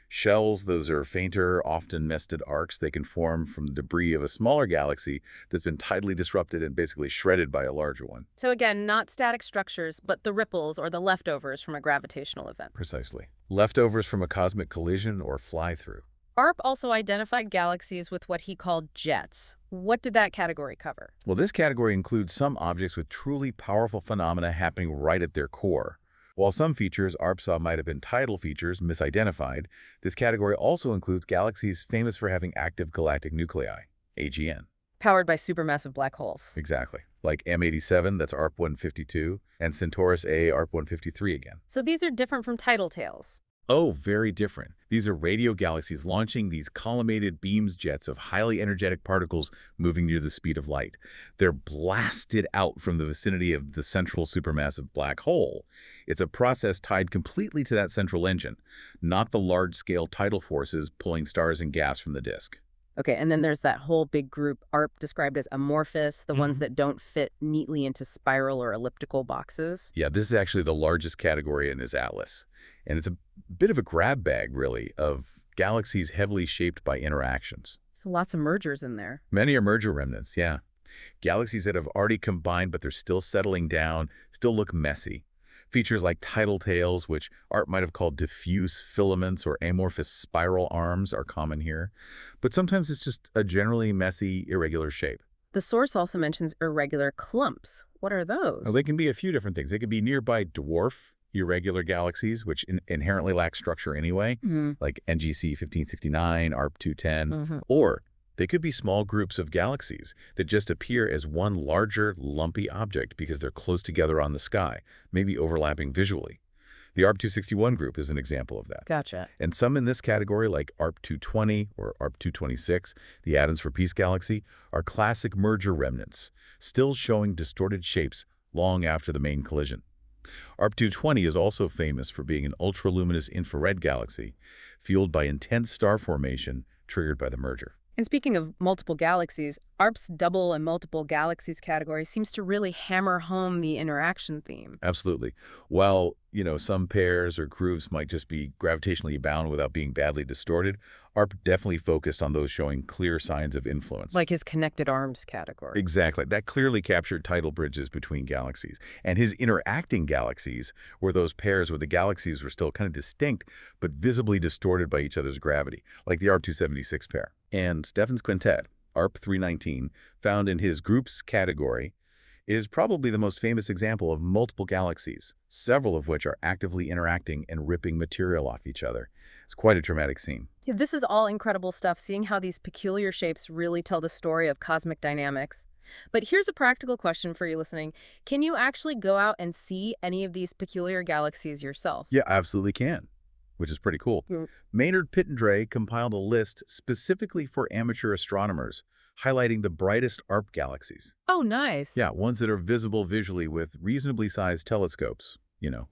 Shells, those are fainter, often nested arcs. They can form from the debris of a smaller galaxy that's been tidally disrupted and basically shredded by a larger one. So again, not static structures, but the ripples or the leftovers from a gravitational event. Precisely. Leftovers from a cosmic collision or fly-through. ARP also identified galaxies with what he called jets. What did that category cover? Well, this category includes some objects with truly powerful phenomena happening right at their core. While some features ARP saw might have been tidal features misidentified, this category also includes galaxies famous for having active galactic nuclei, AGN. Powered by supermassive black holes. Exactly. Like M87, that's ARP 152, and Centaurus A, ARP 153 again. So these are different from tidal tails. Oh, very different. These are radio galaxies launching these collimated beams jets of highly energetic particles moving near the speed of light. They're blasted out from the vicinity of the central supermassive black hole. It's a process tied completely to that central engine, not the large-scale tidal forces pulling stars and gas from the disk. Okay, and then there's that whole big group ARP described as amorphous, the ones that don't fit neatly into spiral or elliptical boxes. Yeah, this is actually the largest category in his atlas. And it's a bit of a grab bag, really, of galaxies heavily shaped by interactions. So lots of mergers in there. Many are merger remnants, yeah. Galaxies that have already combined, but they're still settling down, still look messy. Features like tidal tails, which ARP might have called diffuse filaments or amorphous spiral arms, are common here. But sometimes it's just a generally messy, irregular shape. The source also mentions irregular clumps. What are those? Well, they can be a few different things. They could be nearby dwarf irregular galaxies, which inherently lack structure anyway, like NGC 1569, ARP 210, or they could be small groups of galaxies that just appear as one larger, lumpy object because they're close together on the sky, maybe overlapping visually. The ARP 261 group is an example of that. Gotcha. And some in this category, like ARP 220 or ARP 226, the Atoms for Peace galaxy, are classic merger remnants, still showing distorted shapes long after the main collision. ARP 220 is also famous for being an ultraluminous infrared galaxy, fueled by intense star formation triggered by the merger. And speaking of multiple galaxies, ARP's double and multiple galaxies category seems to really hammer home the interaction theme. Absolutely. While, some pairs or grooves might just be gravitationally bound without being badly distorted, ARP definitely focused on those showing clear signs of influence. Like his connected arms category. Exactly. That clearly captured tidal bridges between galaxies. And his interacting galaxies were those pairs where the galaxies were still kind of distinct, but visibly distorted by each other's gravity, like the ARP 276 pair. And Stephan's quintet, ARP 319, found in his groups category, is probably the most famous example of multiple galaxies, several of which are actively interacting and ripping material off each other. It's quite a dramatic scene. Yeah, this is all incredible stuff, seeing how these peculiar shapes really tell the story of cosmic dynamics. But here's a practical question for you listening. Can you actually go out and see any of these peculiar galaxies yourself? Yeah, absolutely can, which is pretty cool. Maynard Pittendray compiled a list specifically for amateur astronomers, highlighting the brightest ARP galaxies. Oh, nice. Yeah, ones that are visible visually with reasonably sized telescopes,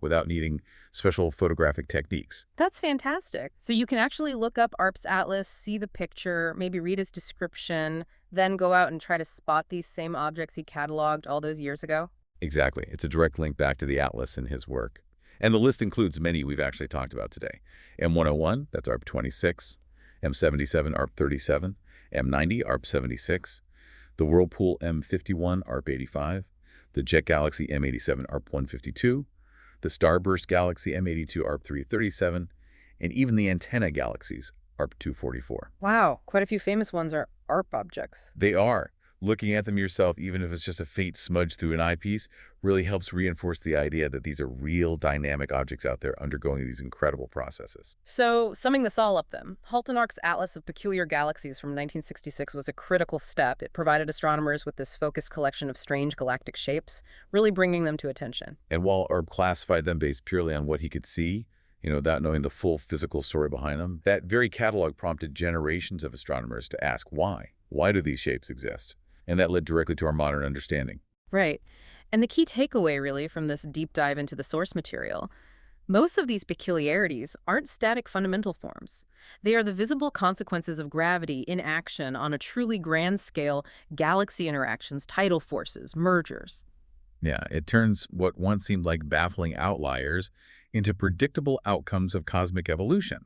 without needing special photographic techniques. That's fantastic. So you can actually look up ARP's atlas, see the picture, maybe read his description, then go out and try to spot these same objects he cataloged all those years ago? Exactly. It's a direct link back to the atlas in his work. And the list includes many we've actually talked about today. M101, that's ARP 26, M77, ARP 37, M90, ARP 76, the Whirlpool M51, ARP 85, the Jet Galaxy M87, ARP 152, the starburst galaxy M82 ARP 337, and even the antenna galaxies, ARP 244. Wow, quite a few famous ones are ARP objects. They are. Looking at them yourself, even if it's just a faint smudge through an eyepiece, really helps reinforce the idea that these are real dynamic objects out there undergoing these incredible processes. So, summing this all up then, Haltenark's Atlas of Peculiar Galaxies from 1966 was a critical step. It provided astronomers with this focused collection of strange galactic shapes, really bringing them to attention. And while Erb classified them based purely on what he could see, without knowing the full physical story behind them, that very catalog prompted generations of astronomers to ask why. Why do these shapes exist? And that led directly to our modern understanding. Right. And the key takeaway, really, from this deep dive into the source material, most of these peculiarities aren't static fundamental forms. They are the visible consequences of gravity in action on a truly grand-scale galaxy interactions, tidal forces, mergers. Yeah, it turns what once seemed like baffling outliers into predictable outcomes of cosmic evolution.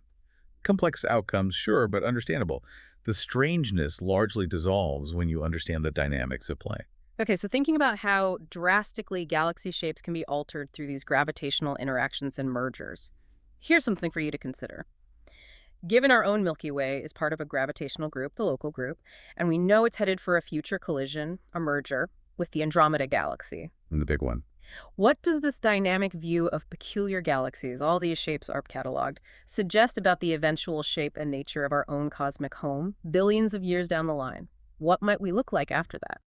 Complex outcomes, sure, but understandable. The strangeness largely dissolves when you understand the dynamics at play. Okay, so thinking about how drastically galaxy shapes can be altered through these gravitational interactions and mergers, here's something for you to consider. Given our own Milky Way is part of a gravitational group, the local group, and we know it's headed for a future collision, a merger, with the Andromeda Galaxy. And the big one. What does this dynamic view of peculiar galaxies, all these shapes ARP cataloged, suggest about the eventual shape and nature of our own cosmic home, billions of years down the line? What might we look like after that?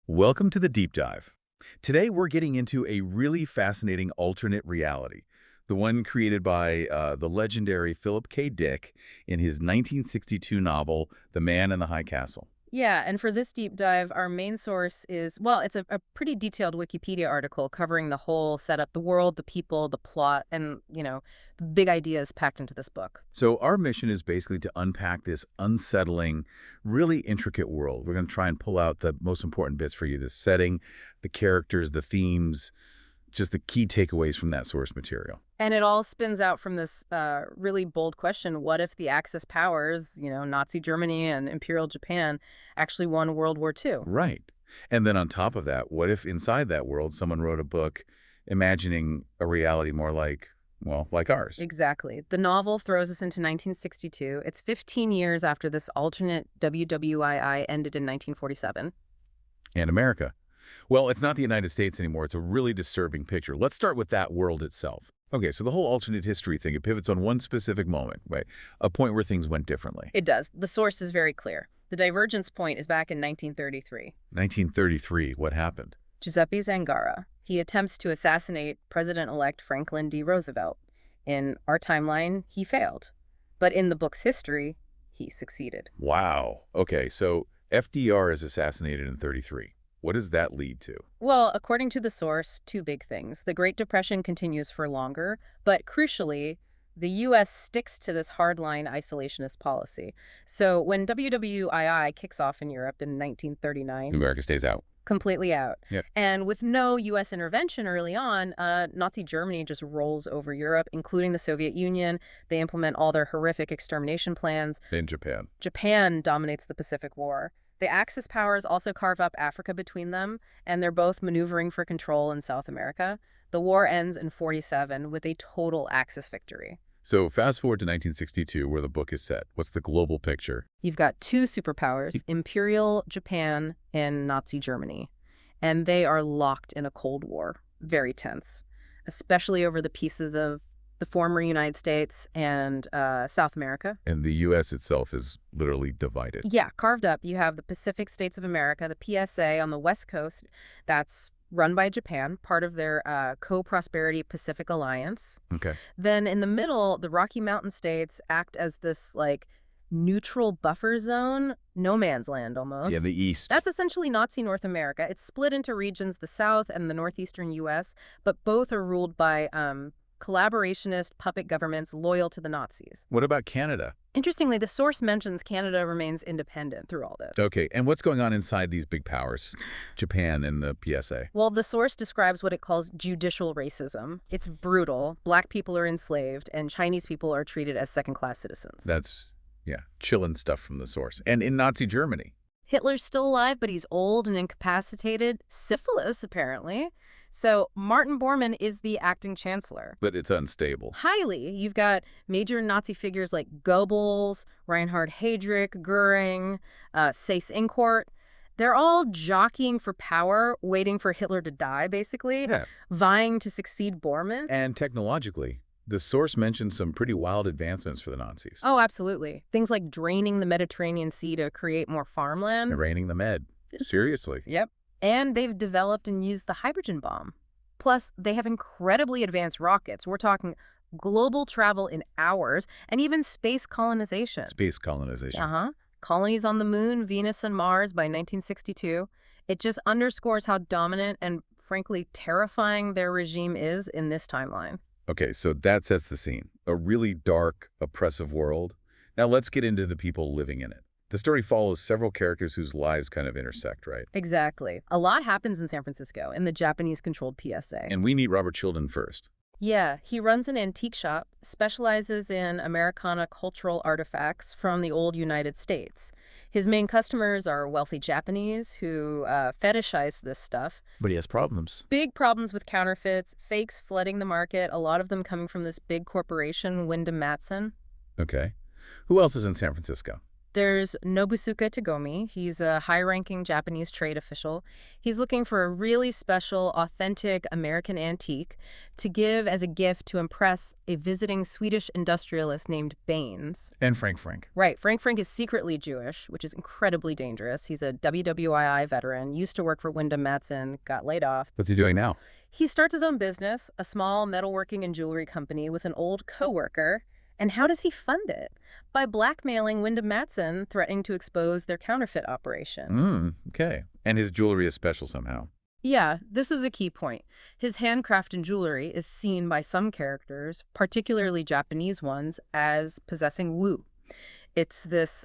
Welcome to the Deep Dive. Today we're getting into a really fascinating alternate reality, the one created by the legendary Philip K. Dick in his 1962 novel, The Man in the High Castle. Yeah, and for this deep dive, our main source is, well, it's a pretty detailed Wikipedia article covering the whole setup, the world, the people, the plot, and, the big ideas packed into this book. So our mission is basically to unpack this unsettling, really intricate world. We're going to try and pull out the most important bits for you, the setting, the characters, the themes, just the key takeaways from that source material. And it all spins out from this really bold question: what if the Axis powers, Nazi Germany and Imperial Japan, actually won World War II? Right. And then on top of that, what if inside that world someone wrote a book imagining a reality more like ours? Exactly. The novel throws us into 1962. It's 15 years after this alternate WWII ended in 1947. And America. Well, it's not the United States anymore. It's a really disturbing picture. Let's start with that world itself. Okay, so the whole alternate history thing, it pivots on one specific moment, right? A point where things went differently. It does. The source is very clear. The divergence point is back in 1933. 1933, what happened? Giuseppe Zangara. He attempts to assassinate President-elect Franklin D. Roosevelt. In our timeline, he failed. But in the book's history, he succeeded. Wow. Okay, so FDR is assassinated in 33. What does that lead to? Well, according to the source, two big things. The Great Depression continues for longer, but crucially, the U.S. sticks to this hardline isolationist policy. So when WWII kicks off in Europe in 1939... America stays out. Completely out. Yep. And with no U.S. intervention early on, Nazi Germany just rolls over Europe, including the Soviet Union. They implement all their horrific extermination plans. In Japan. Japan dominates the Pacific War. The Axis powers also carve up Africa between them, and they're both maneuvering for control in South America. The war ends in 47 with a total Axis victory. So fast forward to 1962, where the book is set. What's the global picture? You've got two superpowers, Imperial Japan and Nazi Germany, and they are locked in a Cold War. Very tense, especially over the pieces of the former United States and South America. And the U.S. itself is literally divided. Yeah, carved up. You have the Pacific States of America, the PSA on the West Coast, that's run by Japan, part of their Co-Prosperity Pacific Alliance. Okay. Then in the middle, the Rocky Mountain states act as this, neutral buffer zone, no man's land almost. Yeah, the East. That's essentially Nazi North America. It's split into regions, the South and the northeastern U.S., but both are ruled by collaborationist puppet governments loyal to the Nazis. What about Canada? Interestingly, the source mentions Canada remains independent through all this. Okay, and what's going on inside these big powers, Japan and the PSA? Well, the source describes what it calls judicial racism. It's brutal. Black people are enslaved, and Chinese people are treated as second-class citizens. That's, yeah, chilling stuff from the source. And in Nazi Germany. Hitler's still alive, but he's old and incapacitated. Syphilis, apparently. So Martin Bormann is the acting chancellor. But it's unstable. Highly. You've got major Nazi figures like Goebbels, Reinhard Heydrich, Goering, Seyss-Inquart. They're all jockeying for power, waiting for Hitler to die, basically, vying to succeed Bormann. And technologically, the source mentions some pretty wild advancements for the Nazis. Oh, absolutely. Things like draining the Mediterranean Sea to create more farmland. Draining the Med. Seriously. Yep. And they've developed and used the hydrogen bomb. Plus, they have incredibly advanced rockets. We're talking global travel in hours and even space colonization. Space colonization. Colonies on the Moon, Venus, and Mars by 1962. It just underscores how dominant and, frankly, terrifying their regime is in this timeline. Okay, so that sets the scene. A really dark, oppressive world. Now let's get into the people living in it. The story follows several characters whose lives kind of intersect, right? Exactly. A lot happens in San Francisco, in the Japanese-controlled PSA. And we meet Robert Chilton first. Yeah, he runs an antique shop, specializes in Americana cultural artifacts from the old United States. His main customers are wealthy Japanese who fetishize this stuff. But he has problems. Big problems with counterfeits, fakes flooding the market, a lot of them coming from this big corporation, Wyndham Matson. Okay. Who else is in San Francisco? There's Nobusuke Tagomi. He's a high-ranking Japanese trade official. He's looking for a really special, authentic American antique to give as a gift to impress a visiting Swedish industrialist named Baines. And Frank Frank. Right. Frank Frank is secretly Jewish, which is incredibly dangerous. He's a WWII veteran, used to work for Wyndham Matson, got laid off. What's he doing now? He starts his own business, a small metalworking and jewelry company with an old coworker. And how does he fund it? By blackmailing Wyndham Matson, threatening to expose their counterfeit operation. Okay. And his jewelry is special somehow. Yeah, this is a key point. His handcrafted jewelry is seen by some characters, particularly Japanese ones, as possessing wu. It's this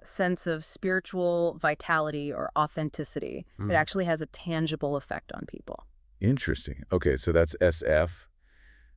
sense of spiritual vitality or authenticity. It actually has a tangible effect on people. Interesting. Okay, so that's SF.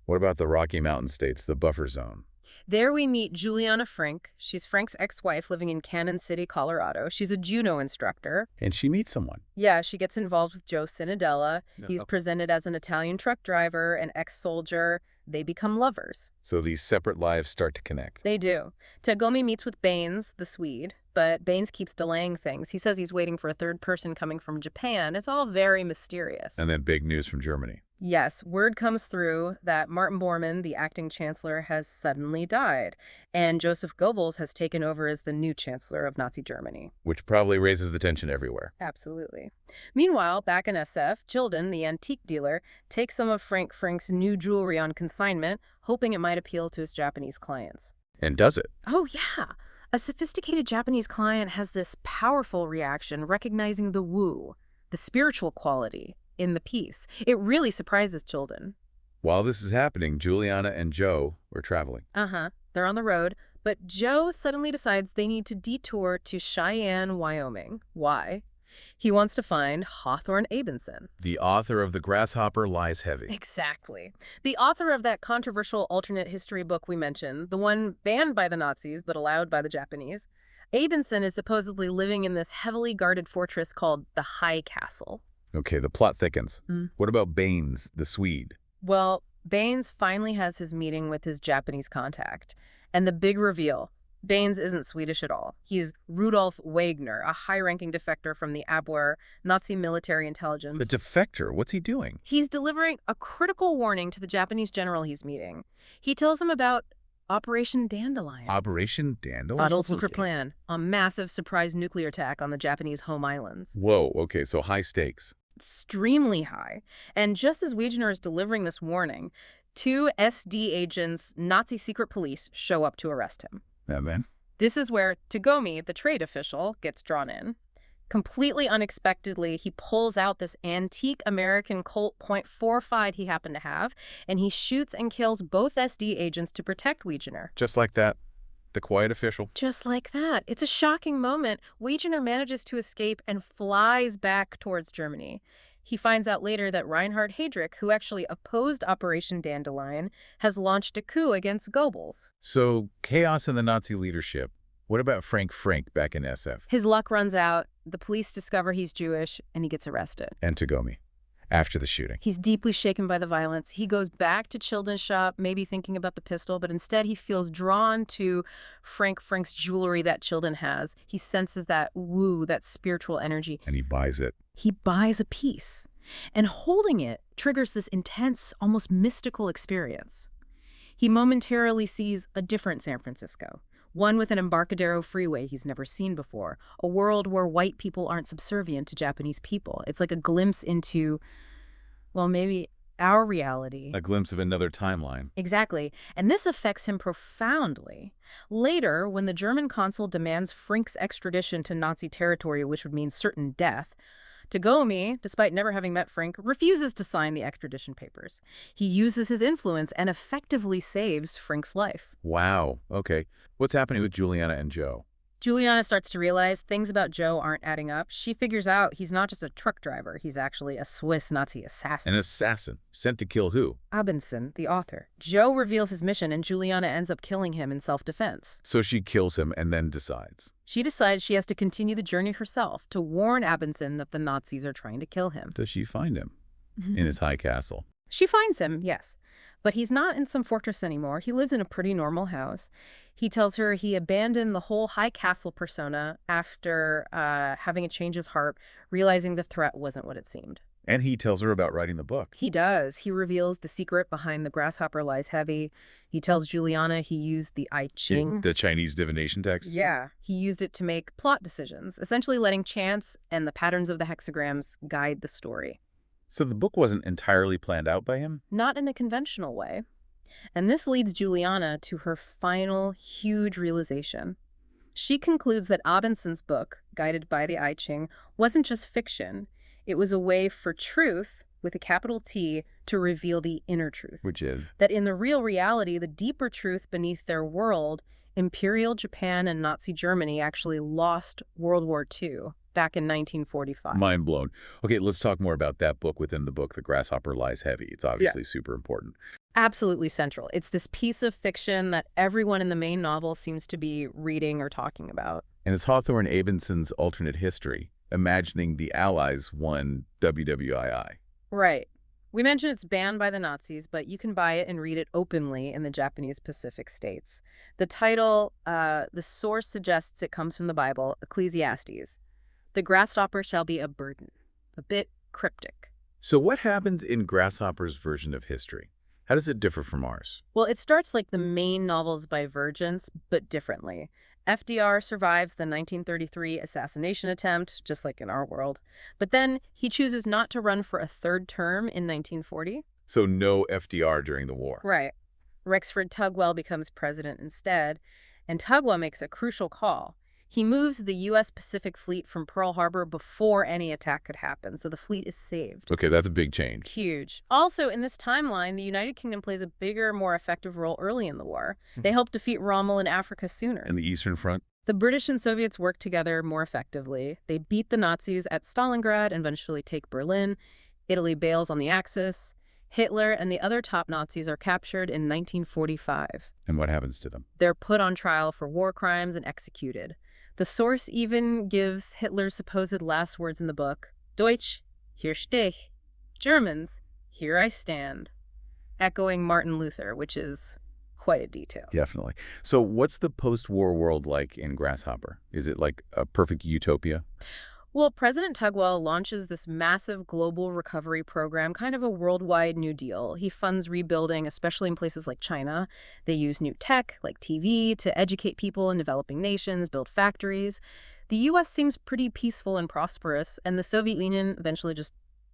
What about the Rocky Mountain states, the buffer zone? There we meet Juliana Frank. She's Frank's ex-wife living in Cannon City, Colorado. She's a judo instructor. And she meets someone. Yeah, she gets involved with Joe Cinadella. He's presented as an Italian truck driver, an ex-soldier. They become lovers. So these separate lives start to connect. They do. Tagomi meets with Baines, the Swede, but Baines keeps delaying things. He says he's waiting for a third person coming from Japan. It's all very mysterious. And then big news from Germany. Yes, word comes through that Martin Bormann, the acting chancellor, has suddenly died, and Joseph Goebbels has taken over as the new chancellor of Nazi Germany. Which probably raises the tension everywhere. Absolutely. Meanwhile, back in SF, Chilton, the antique dealer, takes some of Frank Frank's new jewelry on consignment, hoping it might appeal to his Japanese clients. And does it? Oh, yeah. A sophisticated Japanese client has this powerful reaction, recognizing the wu, the spiritual quality, in the piece. It really surprises Chilton. While this is happening, Juliana and Joe were traveling. They're on the road, but Joe suddenly decides they need to detour to Cheyenne, Wyoming. Why? He wants to find Hawthorne Abenson. The author of The Grasshopper Lies Heavy. Exactly. The author of that controversial alternate history book we mentioned, the one banned by the Nazis but allowed by the Japanese. Abenson is supposedly living in this heavily guarded fortress called the High Castle. Okay, the plot thickens. What about Baines, the Swede? Well, Baines finally has his meeting with his Japanese contact. And the big reveal, Baines isn't Swedish at all. He's Rudolf Wagner, a high-ranking defector from the Abwehr, Nazi military intelligence. The defector? What's he doing? He's delivering a critical warning to the Japanese general he's meeting. He tells him about Operation Dandelion. Operation Dandelion? Adolf secret plan, a massive surprise nuclear attack on the Japanese home islands. Whoa, okay, so high stakes. Extremely high. And just as Wegener is delivering this warning, 2 SD agents, Nazi secret police, show up to arrest him. And then? This is where Tagomi, the trade official, gets drawn in. Completely unexpectedly, he pulls out this antique American Colt .45 he happened to have, and he shoots and kills both SD agents to protect Wegener. Just like that? The quiet official. Just like that. It's a shocking moment. Wegener manages to escape and flies back towards Germany. He finds out later that Reinhard Heydrich, who actually opposed Operation Dandelion, has launched a coup against Goebbels. So, chaos in the Nazi leadership. What about Frank back in SF? His luck runs out, the police discover he's Jewish, and he gets arrested. And Tagomi, after the shooting. He's deeply shaken by the violence. He goes back to Children's Shop, maybe thinking about the pistol, but instead he feels drawn to Frank's jewelry that Childen has. He senses that woo, that spiritual energy. And he buys it. He buys a piece. And holding it triggers this intense, almost mystical experience. He momentarily sees a different San Francisco. One with an Embarcadero freeway he's never seen before. A world where white people aren't subservient to Japanese people. It's like a glimpse into, well, maybe our reality. A glimpse of another timeline. Exactly. And this affects him profoundly. Later, when the German consul demands Frank's extradition to Nazi territory, which would mean certain death, Tagomi, despite never having met Frank, refuses to sign the extradition papers. He uses his influence and effectively saves Frank's life. Wow. Okay. What's happening with Juliana and Joe? Juliana starts to realize things about Joe aren't adding up. She figures out he's not just a truck driver. He's actually a Swiss Nazi assassin. An assassin? Sent to kill who? Abendsen, the author. Joe reveals his mission, and Juliana ends up killing him in self-defense. So she kills him and then decides. She decides she has to continue the journey herself to warn Abendsen that the Nazis are trying to kill him. Does she find him in his high castle? She finds him, yes. But he's not in some fortress anymore. He lives in a pretty normal house. He tells her he abandoned the whole high castle persona after having a change of heart, realizing the threat wasn't what it seemed. And he tells her about writing the book. He does. He reveals the secret behind The Grasshopper Lies Heavy. He tells Juliana he used the I Ching. The Chinese divination text? Yeah. He used it to make plot decisions, essentially letting chance and the patterns of the hexagrams guide the story. So the book wasn't entirely planned out by him? Not in a conventional way. And this leads Juliana to her final huge realization. She concludes that Abendsen's book, guided by the I Ching, wasn't just fiction. It was a way for truth, with a capital T, to reveal the inner truth. Which is? That in the real reality, the deeper truth beneath their world, Imperial Japan and Nazi Germany actually lost World War II back in 1945. Mind blown. Okay, let's talk more about that book within the book, The Grasshopper Lies Heavy. It's obviously super important. Absolutely central. It's this piece of fiction that everyone in the main novel seems to be reading or talking about. And it's Hawthorne Abendsen's alternate history, imagining the Allies won WWII. Right. We mentioned it's banned by the Nazis, but you can buy it and read it openly in the Japanese Pacific states. The title, the source suggests it comes from the Bible, Ecclesiastes. The grasshopper shall be a burden. A bit cryptic. So what happens in Grasshopper's version of history? How does it differ from ours? Well, it starts like the main novel's divergence, but differently. FDR survives the 1933 assassination attempt, just like in our world. But then he chooses not to run for a third term in 1940. So no FDR during the war. Right. Rexford Tugwell becomes president instead, and Tugwell makes a crucial call. He moves the U.S. Pacific Fleet from Pearl Harbor before any attack could happen, so the fleet is saved. Okay, that's a big change. Huge. Also, in this timeline, the United Kingdom plays a bigger, more effective role early in the war. They help defeat Rommel in Africa sooner. And the Eastern Front? The British and Soviets work together more effectively. They beat the Nazis at Stalingrad and eventually take Berlin. Italy bails on the Axis. Hitler and the other top Nazis are captured in 1945. And what happens to them? They're put on trial for war crimes and executed. The source even gives Hitler's supposed last words in the book, Deutsch, hier stehe ich. Germans, here I stand. Echoing Martin Luther, which is quite a detail. Definitely. So what's the post-war world like in Grasshopper? Is it like a perfect utopia? Well, President Tugwell launches this massive global recovery program, kind of a worldwide New Deal. He funds rebuilding, especially in places like China. They use new tech, like TV, to educate people in developing nations, build factories. The U.S. seems pretty peaceful and prosperous, and the Soviet Union eventually just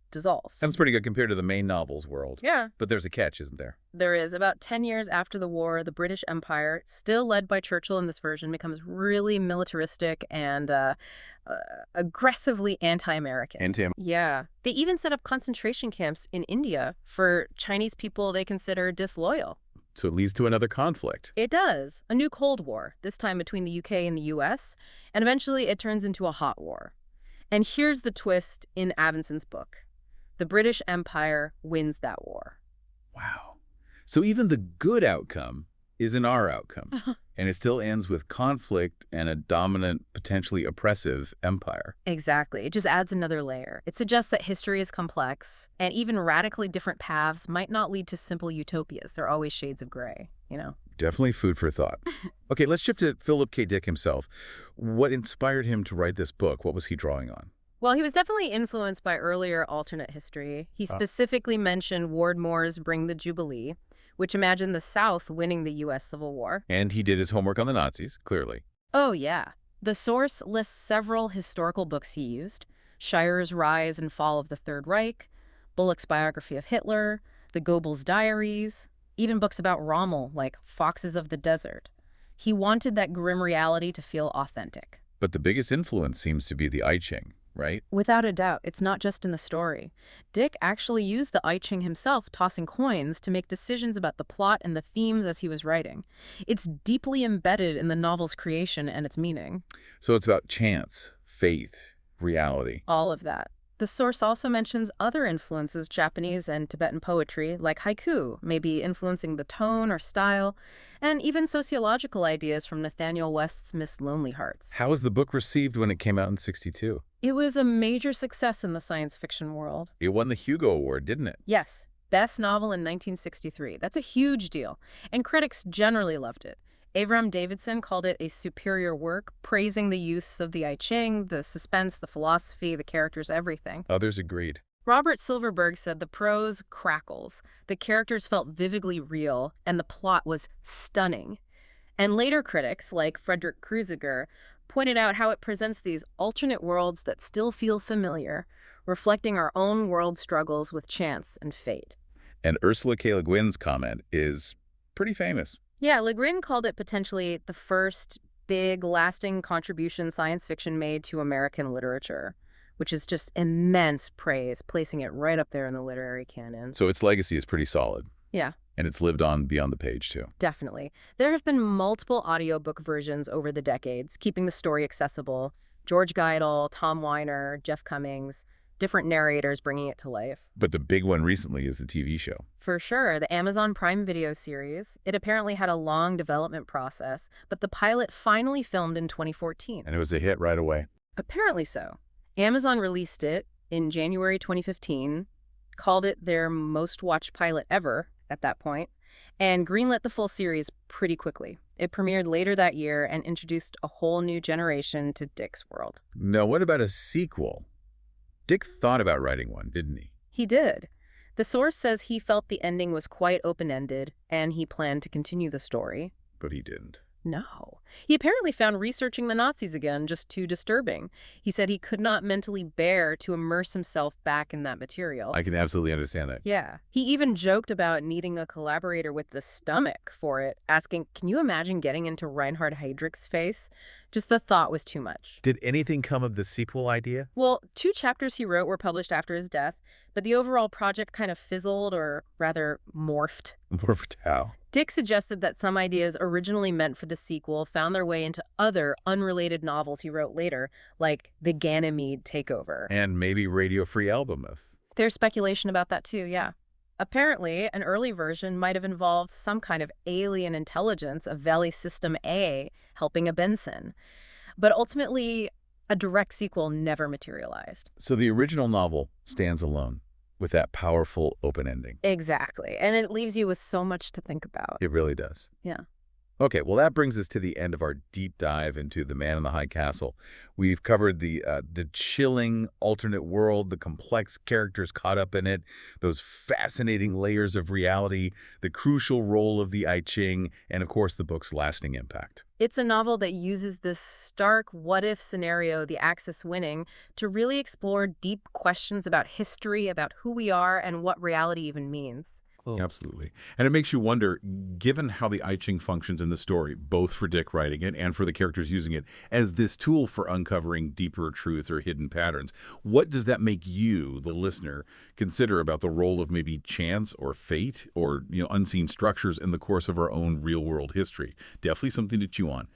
dissolves. That's pretty good compared to the main novel's world. Yeah. But there's a catch, isn't there? There is. About 10 years after the war, the British Empire, still led by Churchill in this version, becomes really militaristic and aggressively anti-American. Yeah. They even set up concentration camps in India for Chinese people they consider disloyal. So it leads to another conflict. It does. A new Cold War, this time between the UK and the US, and eventually it turns into a hot war. And here's the twist in Avinson's book. The British Empire wins that war. Wow. So even the good outcome isn't our outcome. And it still ends with conflict and a dominant, potentially oppressive empire. Exactly. It just adds another layer. It suggests that history is complex, and even radically different paths might not lead to simple utopias. There are always shades of gray, you know? Definitely food for thought. Okay, let's shift to Philip K. Dick himself. What inspired him to write this book? What was he drawing on? Well, he was definitely influenced by earlier alternate history. He specifically mentioned Ward Moore's Bring the Jubilee, which imagined the South winning the U.S. Civil War. And he did his homework on the Nazis, clearly. Oh, yeah. The source lists several historical books he used: Schirer's Rise and Fall of the Third Reich, Bullock's biography of Hitler, the Goebbels diaries, even books about Rommel, like Foxes of the Desert. He wanted that grim reality to feel authentic. But the biggest influence seems to be the I Ching, right? Without a doubt, it's not just in the story. Dick actually used the I Ching himself, tossing coins to make decisions about the plot and the themes as he was writing. It's deeply embedded in the novel's creation and its meaning. So it's about chance, faith, reality. All of that. The source also mentions other influences, Japanese and Tibetan poetry, like haiku, maybe influencing the tone or style, and even sociological ideas from Nathaniel West's Miss Lonely Hearts. How was the book received when it came out in '62? It was a major success in the science fiction world. It won the Hugo Award, didn't it? Yes, best novel in 1963. That's a huge deal, and critics generally loved it. Avram Davidson called it a superior work, praising the use of the I Ching, the suspense, the philosophy, the characters, everything. Others agreed. Robert Silverberg said the prose crackles, the characters felt vividly real, and the plot was stunning. And later critics, like Frederick Kreuziger, pointed out how it presents these alternate worlds that still feel familiar, reflecting our own world struggles with chance and fate. And Ursula K. Le Guin's comment is pretty famous. Yeah, Le Guin called it potentially the first big, lasting contribution science fiction made to American literature, which is just immense praise, placing it right up there in the literary canon. So its legacy is pretty solid. Yeah. And it's lived on beyond the page, too. Definitely. There have been multiple audiobook versions over the decades, keeping the story accessible. George Geidel, Tom Weiner, Jeff Cummings, different narrators bringing it to life. But the big one recently is the TV show. For sure, the Amazon Prime Video series. It apparently had a long development process, but the pilot finally filmed in 2014. And it was a hit right away. Apparently so. Amazon released it in January 2015, called it their most watched pilot ever at that point, and greenlit the full series pretty quickly. It premiered later that year and introduced a whole new generation to Dick's world. Now, what about a sequel? Dick thought about writing one, didn't he? He did. The source says he felt the ending was quite open-ended, and he planned to continue the story. But he didn't. No. He apparently found researching the Nazis again just too disturbing. He said he could not mentally bear to immerse himself back in that material. I can absolutely understand that. Yeah. He even joked about needing a collaborator with the stomach for it, asking, can you imagine getting into Reinhard Heydrich's face? Just the thought was too much. Did anything come of the sequel idea? Well, 2 chapters he wrote were published after his death, but the overall project kind of fizzled, or rather morphed. Morphed how? Dick suggested that some ideas originally meant for the sequel found their way into other unrelated novels he wrote later, like The Ganymede Takeover. And maybe Radio Free Albemuth. There's speculation about that too, yeah. Apparently, an early version might have involved some kind of alien intelligence of Valley System A helping a Benson. But ultimately, a direct sequel never materialized. So the original novel stands alone, with that powerful open ending. Exactly. And it leaves you with so much to think about. It really does. Yeah. Okay, well, that brings us to the end of our deep dive into The Man in the High Castle. We've covered the chilling alternate world, the complex characters caught up in it, those fascinating layers of reality, the crucial role of the I Ching, and, of course, the book's lasting impact. It's a novel that uses this stark what-if scenario, the Axis winning, to really explore deep questions about history, about who we are, and what reality even means. Absolutely. And it makes you wonder, given how the I Ching functions in the story, both for Dick writing it and for the characters using it, as this tool for uncovering deeper truths or hidden patterns, what does that make you, the listener, consider about the role of maybe chance or fate or unseen structures in the course of our own real-world history? Definitely something to chew on.